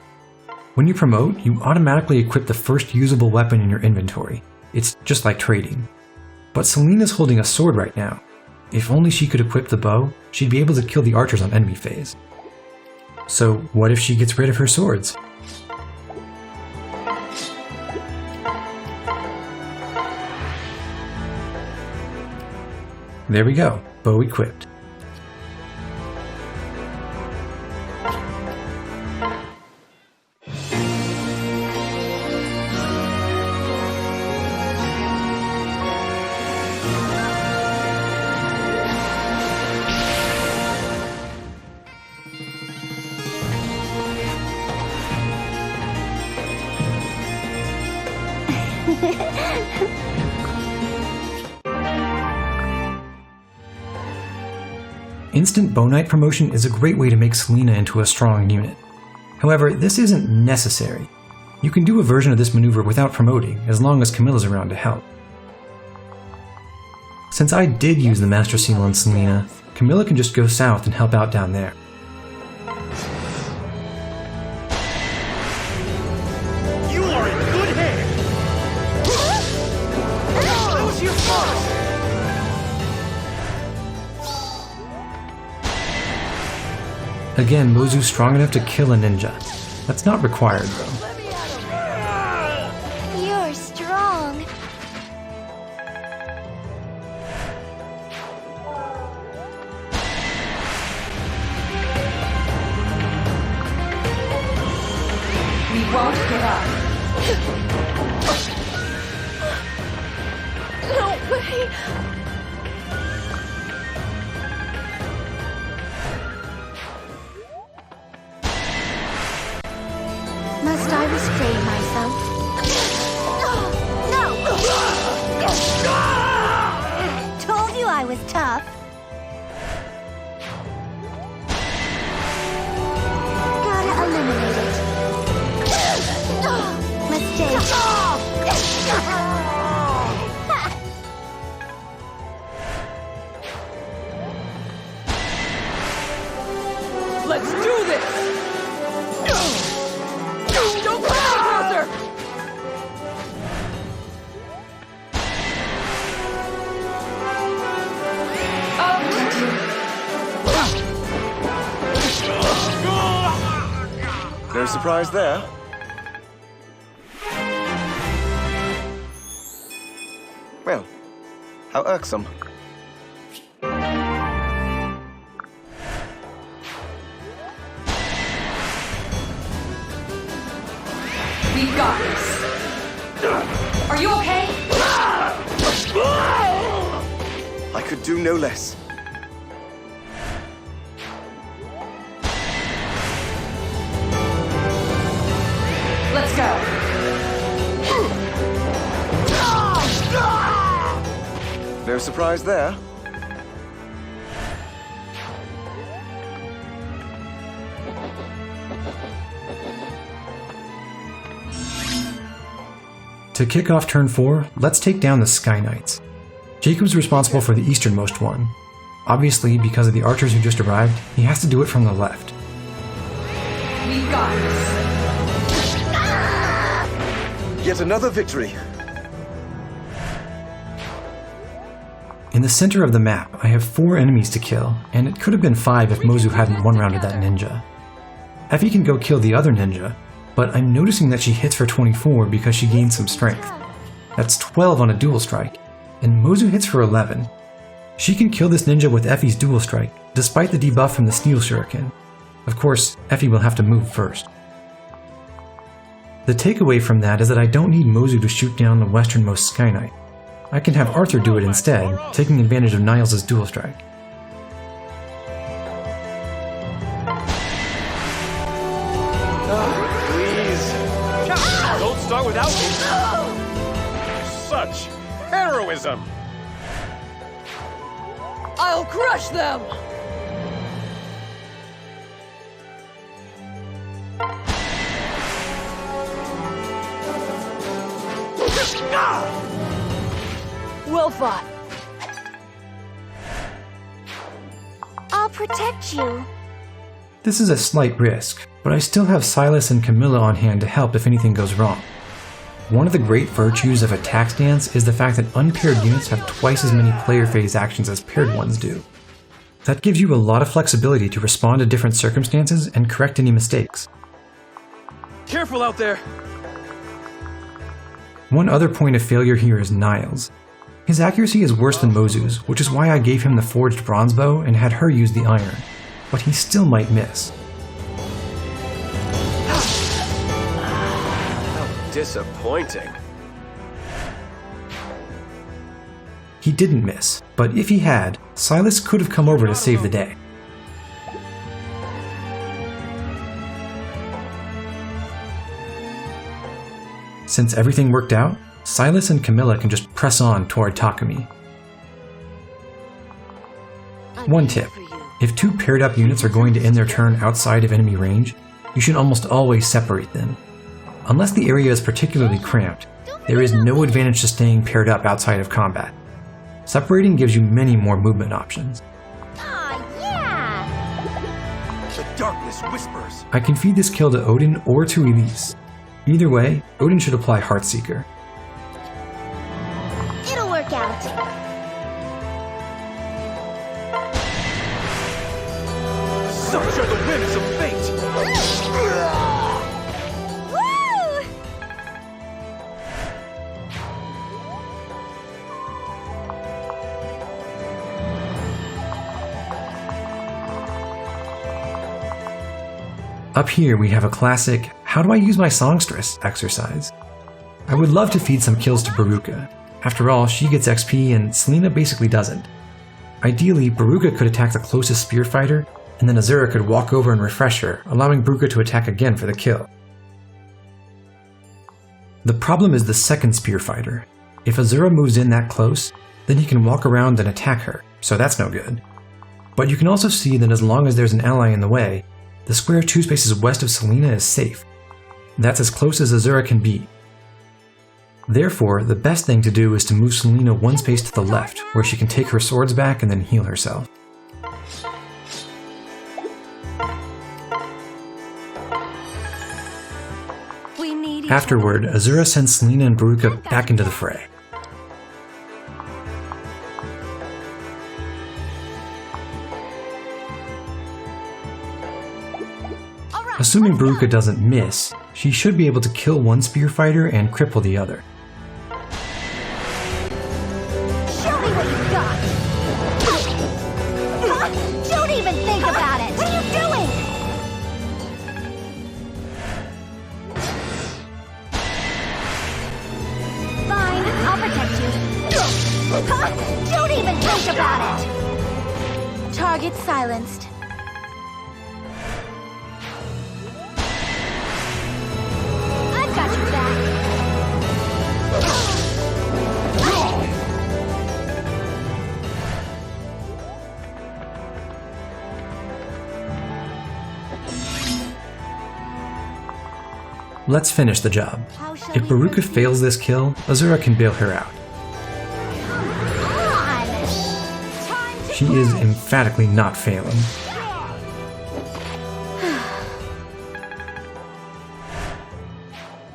When you promote, you automatically equip the first usable weapon in your inventory. It's just like trading. But Selena's holding a sword right now. If only she could equip the bow, she'd be able to kill the archers on enemy phase. So what if she gets rid of her swords? There we go, bow equipped. Instant Bow Knight promotion is a great way to make Selena into a strong unit. However, this isn't necessary. You can do a version of this maneuver without promoting, as long as Camilla's around to help. Since I did use the Master Seal on Selena, Camilla can just go south and help out down there. You are in good hands! That was your fault! Again, Mozu's strong enough to kill a ninja. That's not required, though. You're strong. We won't give up. No way. Must I restrain myself? No! Told you I was tough. Gotta eliminate it. Mistake. Let's do this! Don't come any closer! No surprise there. Well, how irksome. We've got this. Are you okay? I could do no less. Let's go. No surprise there. To kick off turn 4, let's take down the Sky Knights. Jakob's responsible for the easternmost one. Obviously, because of the archers who just arrived, he has to do it from the left. We've got this. Yet another victory. In the center of the map, I have 4 enemies to kill, and it could have been 5 if Mozu hadn't one-rounded that ninja. Effie can go kill the other ninja, but I'm noticing that she hits for 24 because she gains some strength. That's 12 on a dual strike, and Mozu hits for 11. She can kill this ninja with Effie's dual strike, despite the debuff from the steel shuriken. Of course, Effie will have to move first. The takeaway from that is that I don't need Mozu to shoot down the westernmost Sky Knight. I can have Arthur do it instead, taking advantage of Niles' dual strike. Please. Don't start without me. Such heroism. I'll crush them! Well fought. I'll protect you. This is a slight risk, but I still have Silas and Camilla on hand to help if anything goes wrong. One of the great virtues of attack stance is the fact that unpaired units have twice as many player phase actions as paired ones do. That gives you a lot of flexibility to respond to different circumstances and correct any mistakes. Careful out there. One other point of failure here is Niles. His accuracy is worse than Mozu's, which is why I gave him the forged bronze bow and had her use the iron, but he still might miss. Disappointing. He didn't miss, but if he had, Silas could have come over to save the day. Since everything worked out, Silas and Camilla can just press on toward Takumi. One tip: if 2 paired up units are going to end their turn outside of enemy range, you should almost always separate them. Unless the area is particularly cramped, there is no advantage to staying paired up outside of combat. Separating gives you many more movement options. Aw, yeah! The darkness whispers. I can feed this kill to Odin or to Elise. Either way, Odin should apply Heartseeker. It'll work out. Such are the whims of fate. Woo! Up here we have a classic "How do I use my songstress?" exercise. I would love to feed some kills to Baruka. After all, she gets XP and Selena basically doesn't. Ideally, Baruka could attack the closest spear fighter, and then Azura could walk over and refresh her, allowing Baruka to attack again for the kill. The problem is the second spear fighter. If Azura moves in that close, then he can walk around and attack her, so that's no good. But you can also see that as long as there's an ally in the way, the square 2 spaces west of Selena is safe. That's as close as Azura can be. Therefore, the best thing to do is to move Selena 1 space to the left, where she can take her swords back and then heal herself. Afterward, Azura sends Selena and Baruka back into the fray. Assuming Baruka doesn't miss, she should be able to kill one spear fighter and cripple the other. Show me what you've got! Don't even think about it! What are you doing? Fine, I'll protect you. Don't even think about it! Target silenced. I've got your back. Let's finish the job. If Baruka fails this kill, Azura can bail her out. She is emphatically not failing.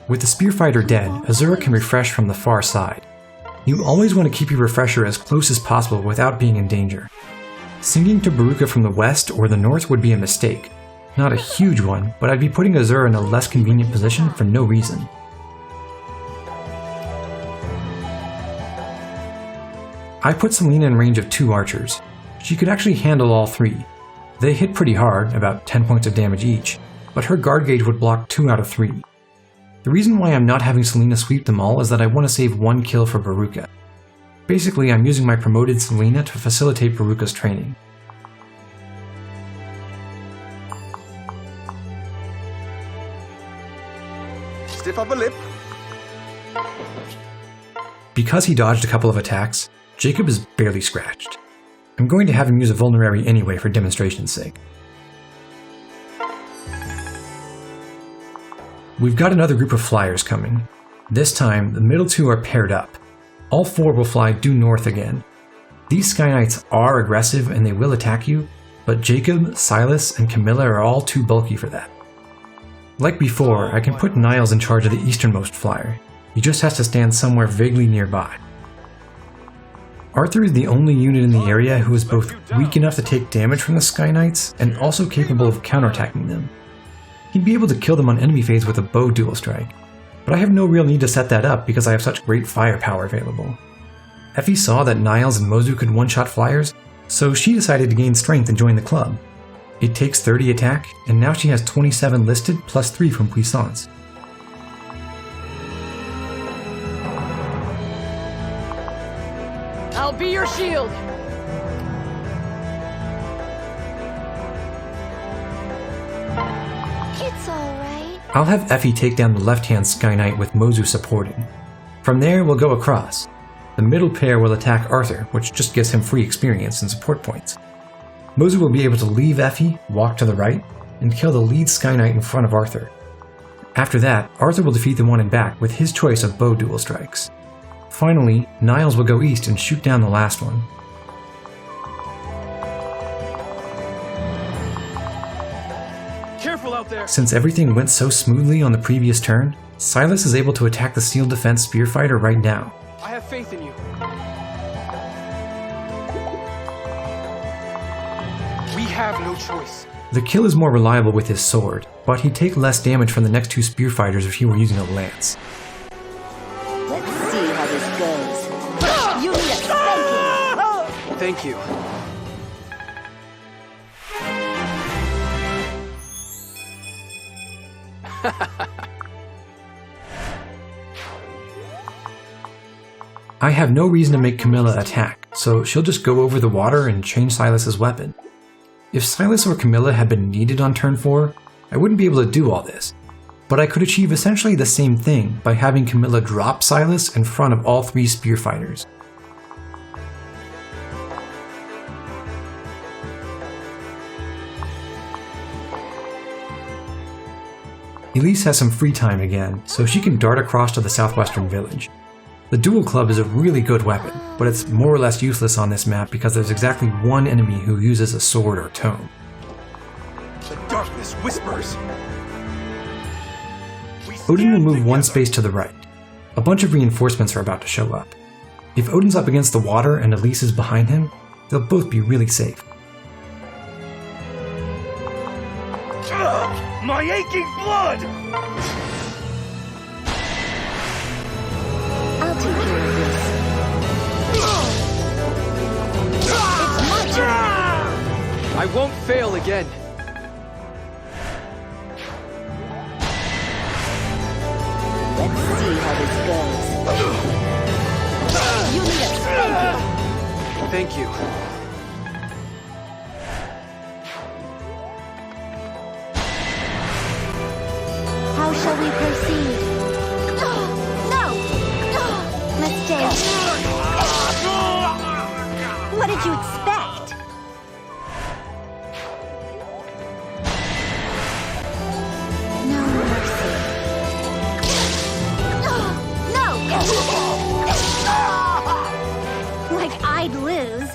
With the spear fighter dead, Azura can refresh from the far side. You always want to keep your refresher as close as possible without being in danger. Singing to Baruka from the west or the north would be a mistake. Not a huge one, but I'd be putting Azura in a less convenient position for no reason. I put Selena in range of 2 archers. She could actually handle all 3. They hit pretty hard, about 10 points of damage each, but her guard gauge would block 2 out of 3. The reason why I'm not having Selena sweep them all is that I want to save 1 kill for Baruka. Basically, I'm using my promoted Selena to facilitate Baruka's training. Stiff upper lip. Because he dodged a couple of attacks, Jakob is barely scratched. I'm going to have him use a vulnerary anyway for demonstration's sake. We've got another group of flyers coming. This time, the middle 2 are paired up. All 4 will fly due north again. These Sky Knights are aggressive and they will attack you, but Jakob, Silas, and Camilla are all too bulky for that. Like before, I can put Niles in charge of the easternmost flyer. He just has to stand somewhere vaguely nearby. Arthur is the only unit in the area who is both weak enough to take damage from the Sky Knights and also capable of counterattacking them. He'd be able to kill them on enemy phase with a bow dual strike, but I have no real need to set that up because I have such great firepower available. Effie saw that Niles and Mozu could one-shot flyers, so she decided to gain strength and join the club. It takes 30 attack, and now she has 27 listed plus 3 from Puissance. I'll be your shield. It's alright. I'll have Effie take down the left-hand Sky Knight with Mozu supporting. From there, we'll go across. The middle pair will attack Arthur, which just gives him free experience and support points. Mozu will be able to leave Effie, walk to the right, and kill the lead Sky Knight in front of Arthur. After that, Arthur will defeat the one in back with his choice of bow dual strikes. Finally, Niles will go east and shoot down the last one. Careful out there! Since everything went so smoothly on the previous turn, Silas is able to attack the Steel Defense Spear Fighter right now. I have faith in you. We have no choice. The kill is more reliable with his sword, but he'd take less damage from the next two Spear Fighters if he were using a lance. Let's see how this goes. You need a spanking! Thank you. I have no reason to make Camilla attack, so she'll just go over the water and change Silas's weapon. If Silas or Camilla had been needed on turn 4, I wouldn't be able to do all this, but I could achieve essentially the same thing by having Camilla drop Silas in front of all three Spear Fighters. Elise has some free time again, so she can dart across to the southwestern village. The dual club is a really good weapon, but it's more or less useless on this map because there's exactly one enemy who uses a sword or tome. The darkness whispers. Odin will move one space to the right. A bunch of reinforcements are about to show up. If Odin's up against the water and Elise is behind him, they'll both be really safe. My aching blood! I'll take care of this. It's my turn! I won't fail again. Let's see how this goes. You need a spanking! Thank you. How shall we proceed? No! Let's dance. What did you expect? No mercy. No! Like I'd lose.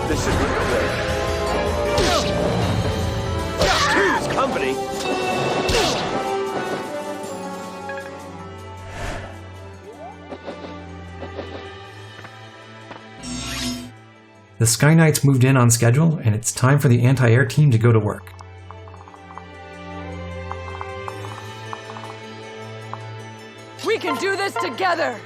This should be the way. Two's company. The Sky Knights moved in on schedule, and it's time for the anti-air team to go to work. We can do this together!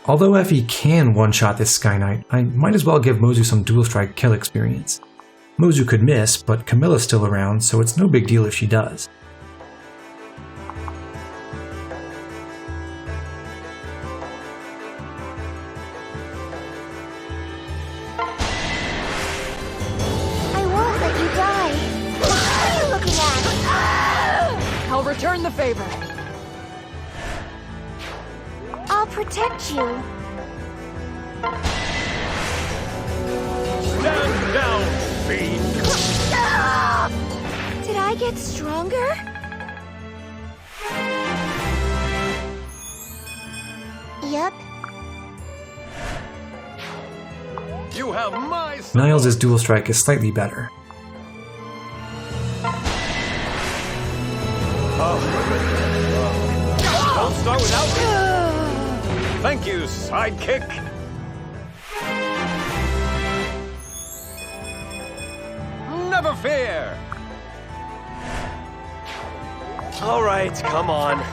Although Effie can one-shot this Sky Knight, I might as well give Mozu some dual strike kill experience. Mozu could miss, but Camilla's still around, so it's no big deal if she does. I won't let you die. What are you looking at? I'll return the favor. I'll protect you. Stand down, fiend! Did I get stronger? Yep. You have my Niles' dual strike is slightly better. Don't start without me. Thank you, sidekick. Never fear. All right, come on.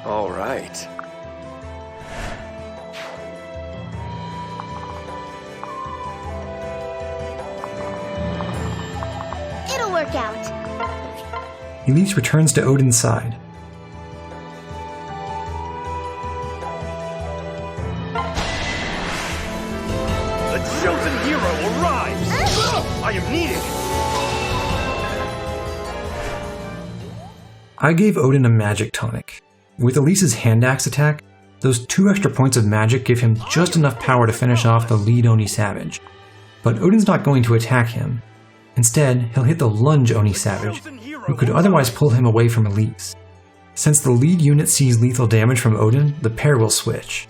All right. It'll work out. Elise returns to Odin's side. The chosen hero arrives. I am needed. I gave Odin a magic tonic. With Elise's hand axe attack, those 2 extra points of magic give him just enough power to finish off the lead Oni Savage. But Odin's not going to attack him. Instead, he'll hit the lunge Oni Savage, who could otherwise pull him away from Elise. Since the lead unit sees lethal damage from Odin, the pair will switch.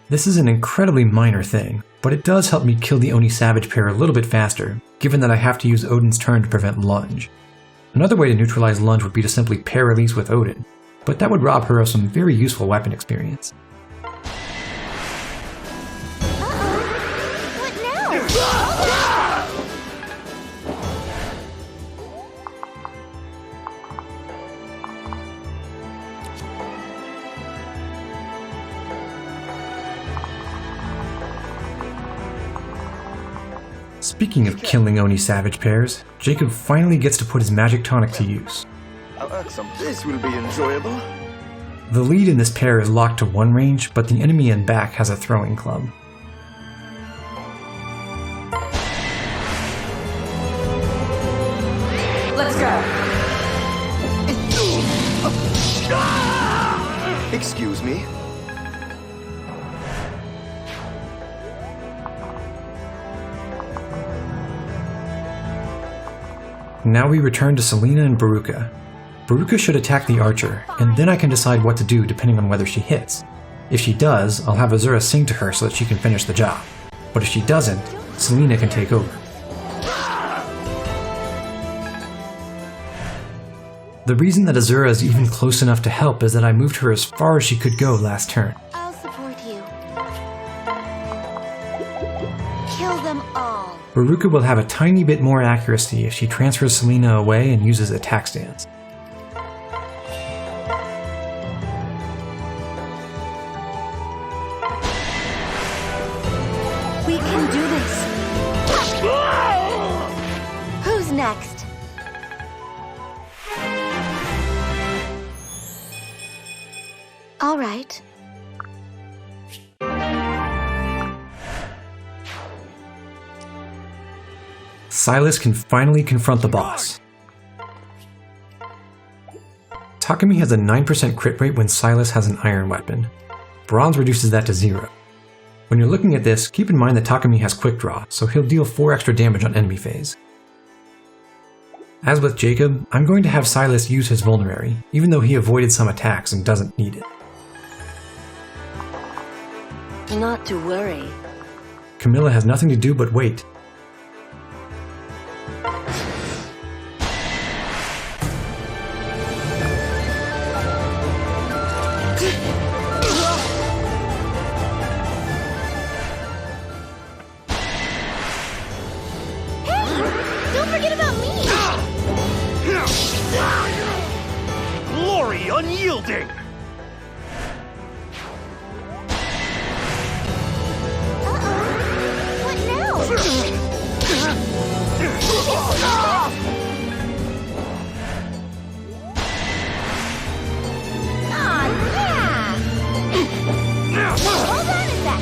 This is an incredibly minor thing, but it does help me kill the Oni Savage pair a little bit faster, given that I have to use Odin's turn to prevent lunge. Another way to neutralize lunge would be to simply pair Elise with Odin, but that would rob her of some very useful weapon experience. What now? Speaking of killing Oni Savage pairs, Jakob finally gets to put his magic tonic to use. This will be enjoyable. The lead in this pair is locked to one range, but the enemy in back has a throwing club. Let's go. Excuse me. Now we return to Selena and Baruka. Baruka should attack the archer, and then I can decide what to do depending on whether she hits. If she does, I'll have Azura sing to her so that she can finish the job. But if she doesn't, Selena can take over. The reason that Azura is even close enough to help is that I moved her as far as she could go last turn. I'll support you. Kill them all. Baruka will have a tiny bit more accuracy if she transfers Selena away and uses attack stance. We can do this. Who's next? All right. Silas can finally confront the boss. Takumi has a 9% crit rate when Silas has an iron weapon. Bronze reduces that to 0. When you're looking at this, keep in mind that Takumi has quick draw, so he'll deal 4 extra damage on enemy phase. As with Jakob, I'm going to have Silas use his vulnerary, even though he avoided some attacks and doesn't need it. Not to worry. Camilla has nothing to do but wait. Don't forget about me! Glory unyielding! What now? Aw, yeah! Hold on a sec.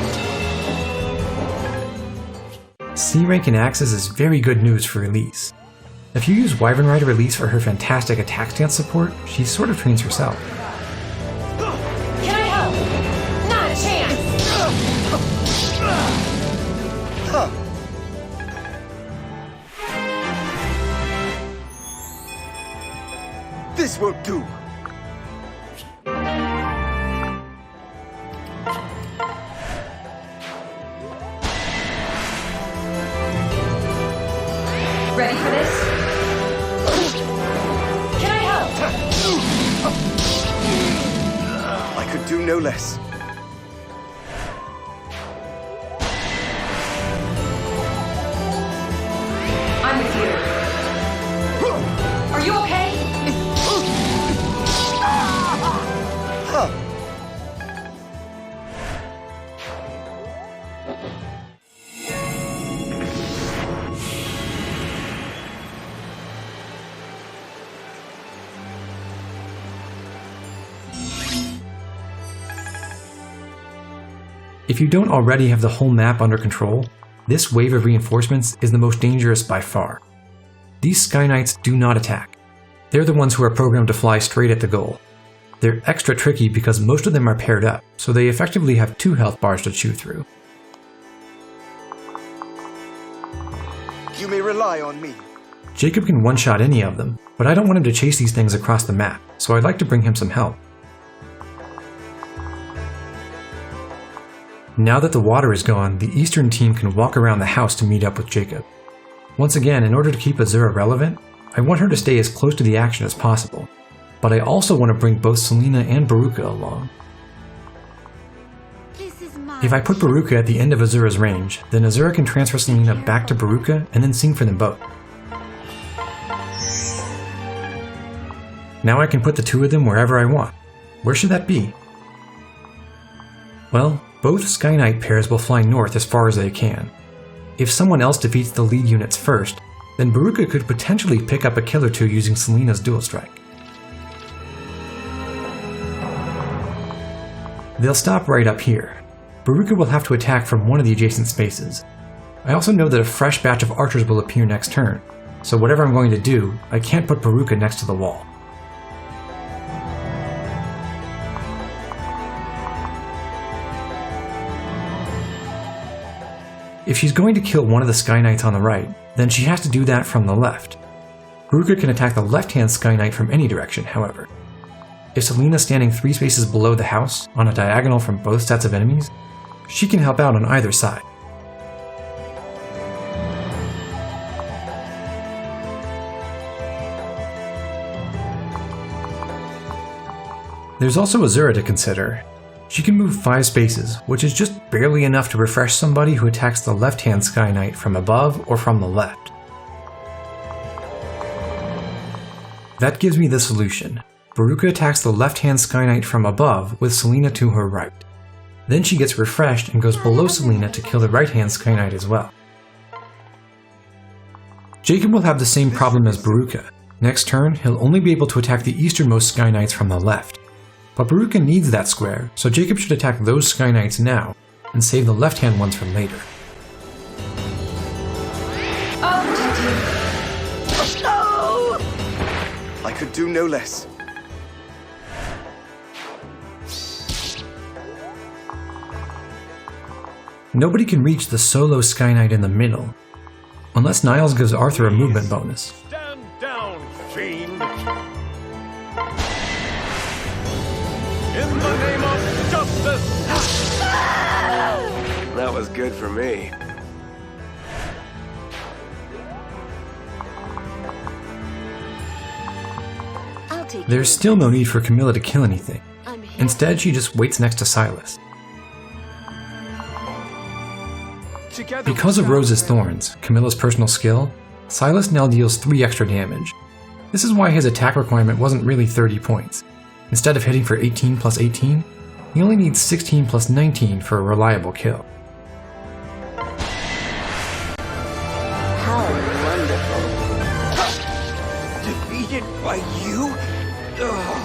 C rank in axes is very good news for Elise. If you use Wyvern Rider Elise for her fantastic attack stance support, she sort of trains herself. Can I help? Not a chance. This won't do. Ready for this? Can I help? I could do no less. I'm with you. Are you okay? If you don't already have the whole map under control, this wave of reinforcements is the most dangerous by far. These Sky Knights do not attack. They're the ones who are programmed to fly straight at the goal. They're extra tricky because most of them are paired up, so they effectively have 2 health bars to chew through. You may rely on me. Jakob can one-shot any of them, but I don't want him to chase these things across the map, so I'd like to bring him some help. Now that the water is gone, the eastern team can walk around the house to meet up with Jakob. Once again, in order to keep Azura relevant, I want her to stay as close to the action as possible, but I also want to bring both Selena and Baruka along. If I put Baruka at the end of Azura's range, then Azura can transfer Selena back to Baruka and then sing for them both. Now I can put the 2 of them wherever I want. Where should that be? Well, both Sky Knight pairs will fly north as far as they can. If someone else defeats the lead units first, then Baruka could potentially pick up a kill or 2 using Selena's dual strike. They'll stop right up here. Baruka will have to attack from one of the adjacent spaces. I also know that a fresh batch of archers will appear next turn, so whatever I'm going to do, I can't put Baruka next to the wall. If she's going to kill one of the Sky Knights on the right, then she has to do that from the left. Baruka can attack the left-hand Sky Knight from any direction, however. If Selena's standing 3 spaces below the house, on a diagonal from both sets of enemies, she can help out on either side. There's also Azura to consider. She can move 5 spaces, which is just barely enough to refresh somebody who attacks the left-hand Sky Knight from above or from the left. That gives me the solution. Baruka attacks the left-hand Sky Knight from above with Selena to her right. Then she gets refreshed and goes below Selena to kill the right-hand Sky Knight as well. Jakob will have the same problem as Baruka. Next turn, he'll only be able to attack the easternmost Sky Knights from the left. But Baruka needs that square, so Jakob should attack those Sky Knights now, and save the left-hand ones for later. I could do no less. Nobody can reach the solo Sky Knight in the middle, unless Niles gives Arthur a movement bonus. Stand down, fiend! In the name of justice! That was good for me. There's still no need for Camilla to kill anything. Instead, she just waits next to Silas. Because of Rose's thorns, Camilla's personal skill, Silas now deals 3 extra damage. This is why his attack requirement wasn't really 30 points. Instead of hitting for 18 plus 18, he only needs 16 plus 19 for a reliable kill. How wonderful. Defeated by you? Ugh.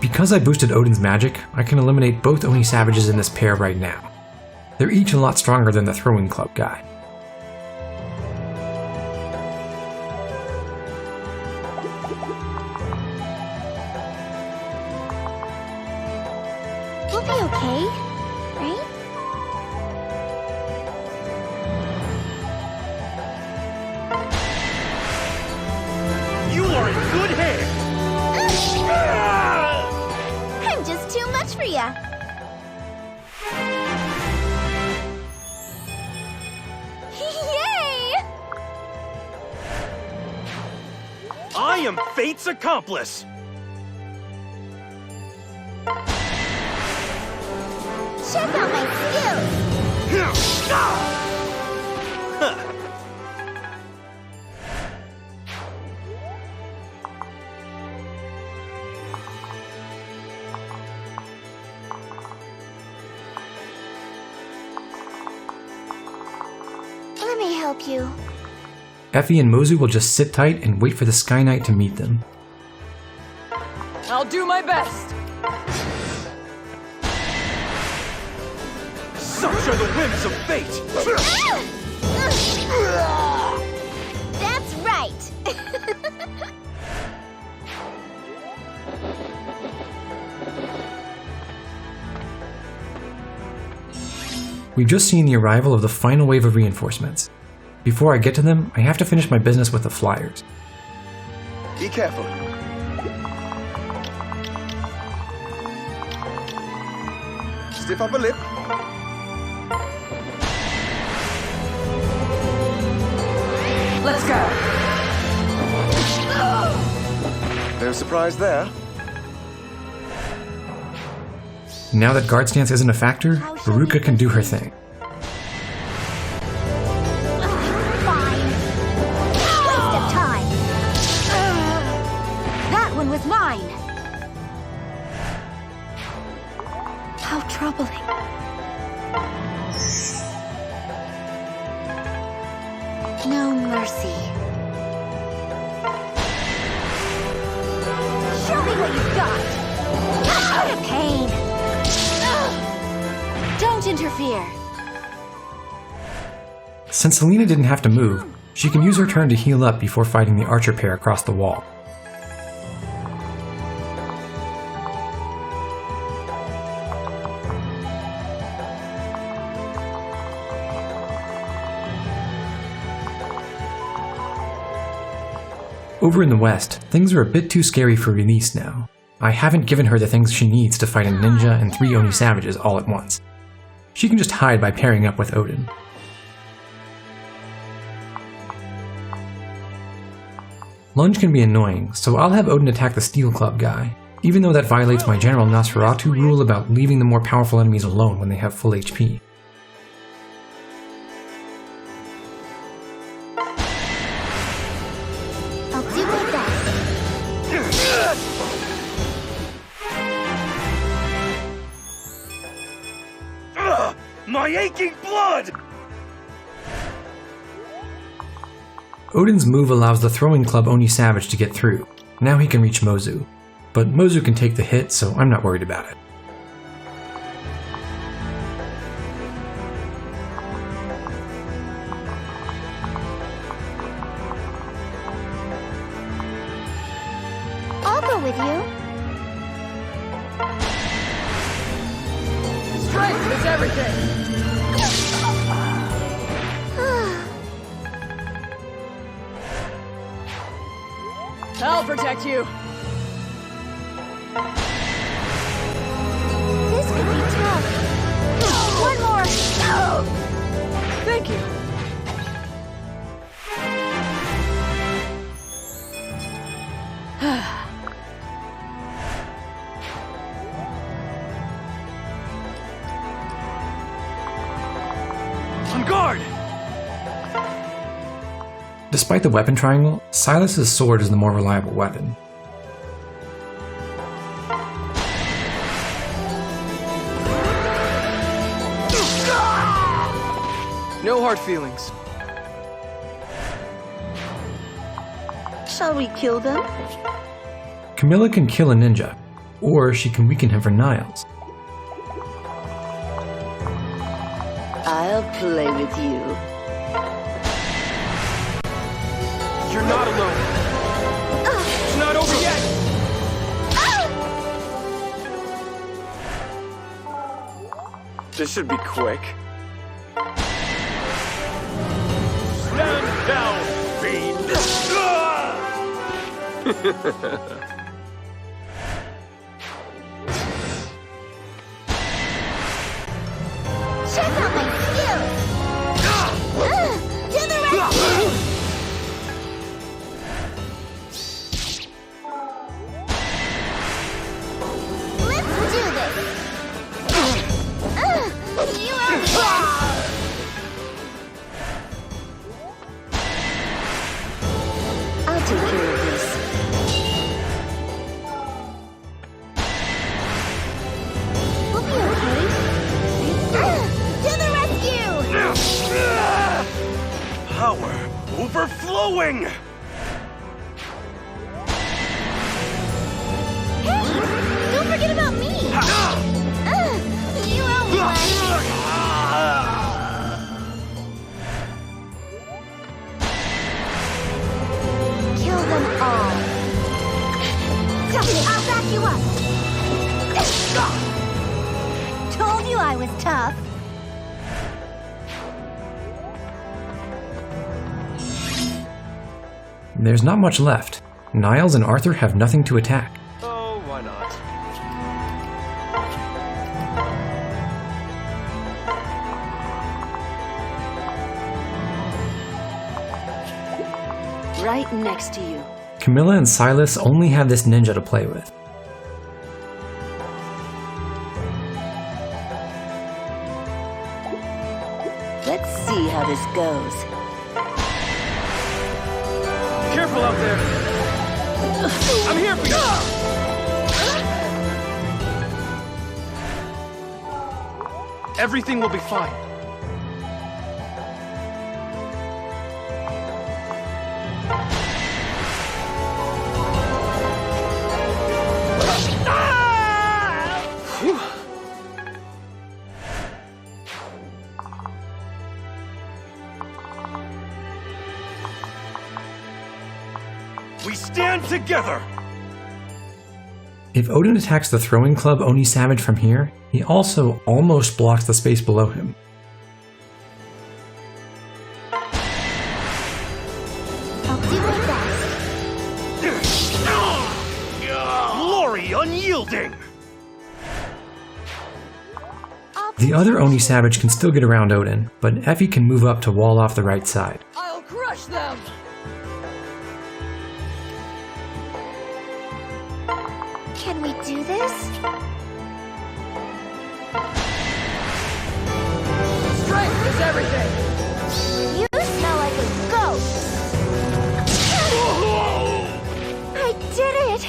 Because I boosted Odin's magic, I can eliminate both Oni savages in this pair right now. They're each a lot stronger than the throwing club guy. We'll be okay, right? You are in good hands! I'm just too much for ya. Yay! I am Fate's accomplice! Check out my skills. may help you. Effie and Mozu will just sit tight and wait for the Sky Knight to meet them. I'll do my best. Such are the whims of fate! That's right. We've just seen the arrival of the final wave of reinforcements. Before I get to them, I have to finish my business with the flyers. Be careful. Stiff upper lip. Let's go. No surprise there. Now that guard stance isn't a factor, Veruca can do her thing. Fine. Waste of time. That one was mine. How troubling. No mercy. Show me what you've got. Out of pain. Don't interfere. Since Selena didn't have to move, she can use her turn to heal up before fighting the archer pair across the wall. Over in the west, things are a bit too scary for Elise now. I haven't given her the things she needs to fight a ninja and 3 Oni savages all at once. She can just hide by pairing up with Odin. Lunge can be annoying, so I'll have Odin attack the Steel Club guy, even though that violates my general Nosferatu rule about leaving the more powerful enemies alone when they have full HP. I'll do my best. My aching blood! Odin's move allows the Throwing Club Oni Savage to get through. Now he can reach Mozu. But Mozu can take the hit, so I'm not worried about it. I'll go with you. Strength is everything. I'll protect you. This could be tough. One more. Thank you. On guard! Despite the weapon triangle, Silas's sword is the more reliable weapon. No hard feelings. Shall we kill them? Camilla can kill a ninja, or she can weaken him for Niles. I'll play with you. You're not alone. It's not over yet. This should be quick. Stand down, fiend! Check out my skills. To the rescue. Let's do this. You are I'll take care of this. We'll be okay. To the power overflowing! Don't forget about me! You owe me one. Kill them all. I'll back you up. Told you I was tough. There's not much left. Niles and Arthur have nothing to attack. Oh, why not? Right next to you. Camilla and Silas only have this ninja to play with. Let's see how this goes. Careful out there! I'm here for you! Everything will be fine. We stand together! If Odin attacks the throwing club Oni Savage from here, he also almost blocks the space below him. I'll do my best. Glory unyielding! The other Oni Savage can still get around Odin, but Effie can move up to wall off the right side. I'll crush them! Can we do this? Strength is everything! You smell like a ghost. I did it!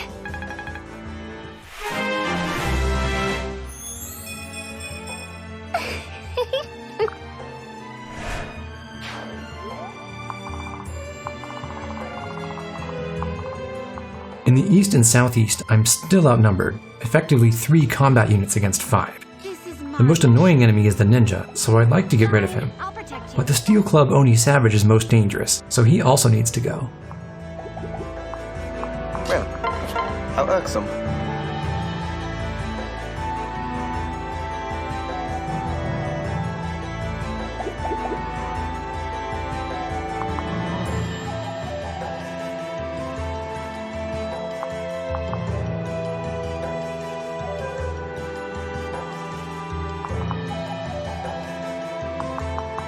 In the east and southeast, I'm still outnumbered, effectively 3 combat units against 5. This is The most annoying enemy is the ninja, so I'd like to get rid of him. I'll protect you. But the Steel Club Oni Savage is most dangerous, so he also needs to go. Well, how irksome.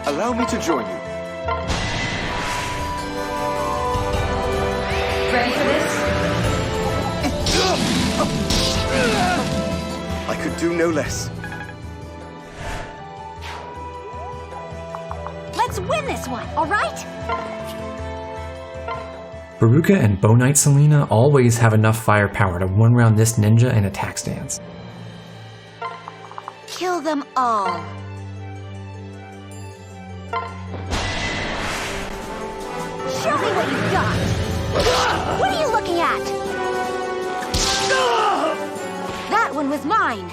Allow me to join you. Ready for this? I could do no less. Let's win this one, all right? Baruka and Bow Knight Selena always have enough firepower to one-round this ninja in attack stance. Kill them all. Show me what you've got. What are you looking at? That one was mine.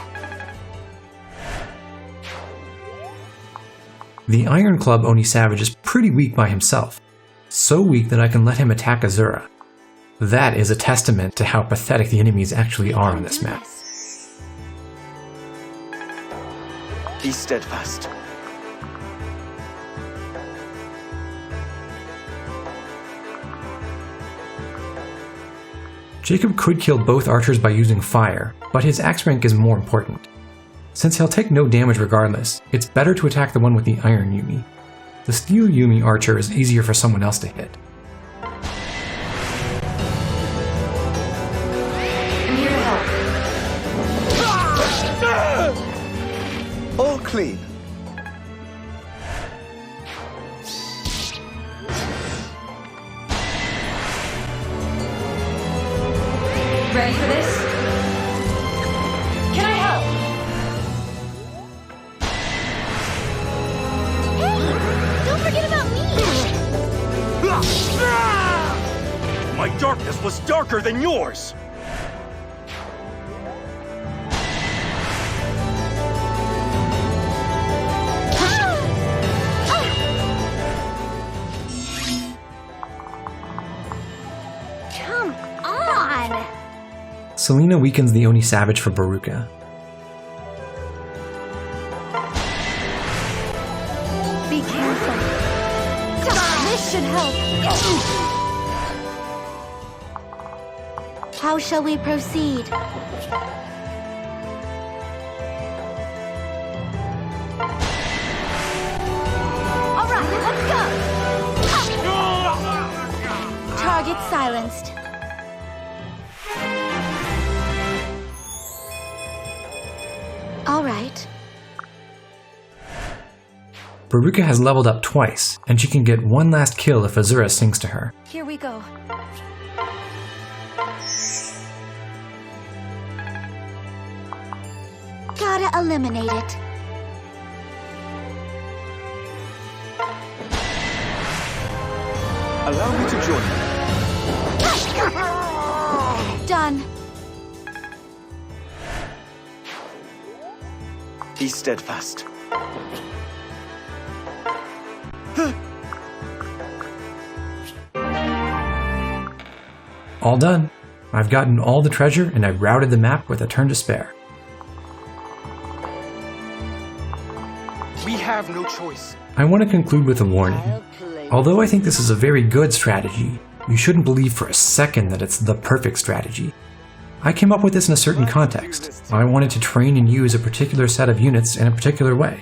The Iron Club Oni Savage is pretty weak by himself. So weak that I can let him attack Azura. That is a testament to how pathetic the enemies actually are on this map. Be steadfast. Jakob could kill both archers by using fire, but his axe rank is more important. Since he'll take no damage regardless, it's better to attack the one with the Iron Yumi. The Steel Yumi archer is easier for someone else to hit. I'm here to help. All clean. Ready for this? Can I help? Hey, don't forget about me. darkness was darker than yours! Come on! Selena weakens the Oni Savage for Baruka. Be careful. This should help. How shall we proceed? All right, let's go! Target silenced. All right. Baruka has leveled up twice, and she can get one last kill if Azura sings to her. Here we go. Gotta eliminate it. Allow me to join you. Done. Be steadfast. All done. I've gotten all the treasure and I've routed the map with a turn to spare. We have no choice. I want to conclude with a warning. Although I think this is a very good strategy, you shouldn't believe for a second that it's the perfect strategy. I came up with this in a certain context. I wanted to train and use a particular set of units in a particular way.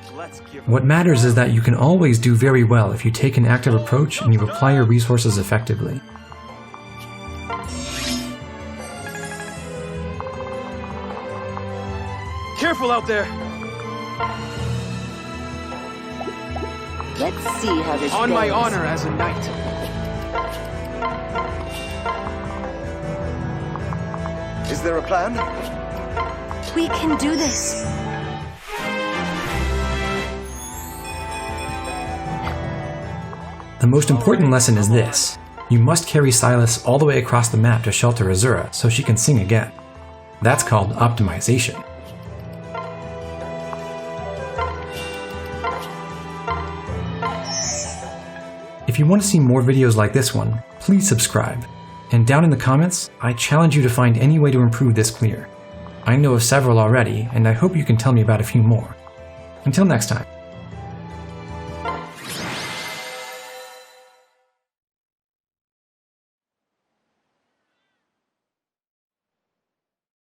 What matters is that you can always do very well if you take an active approach and you apply your resources effectively. Careful out there! Let's see how this On goes. my honor as a knight. Is there a plan? We can do this. The most important lesson is this. You must carry Silas all the way across the map to shelter Azura so she can sing again. That's called optimization. If you want to see more videos like this one, please subscribe. And down in the comments, I challenge you to find any way to improve this clear. I know of several already, and I hope you can tell me about a few more. Until next time.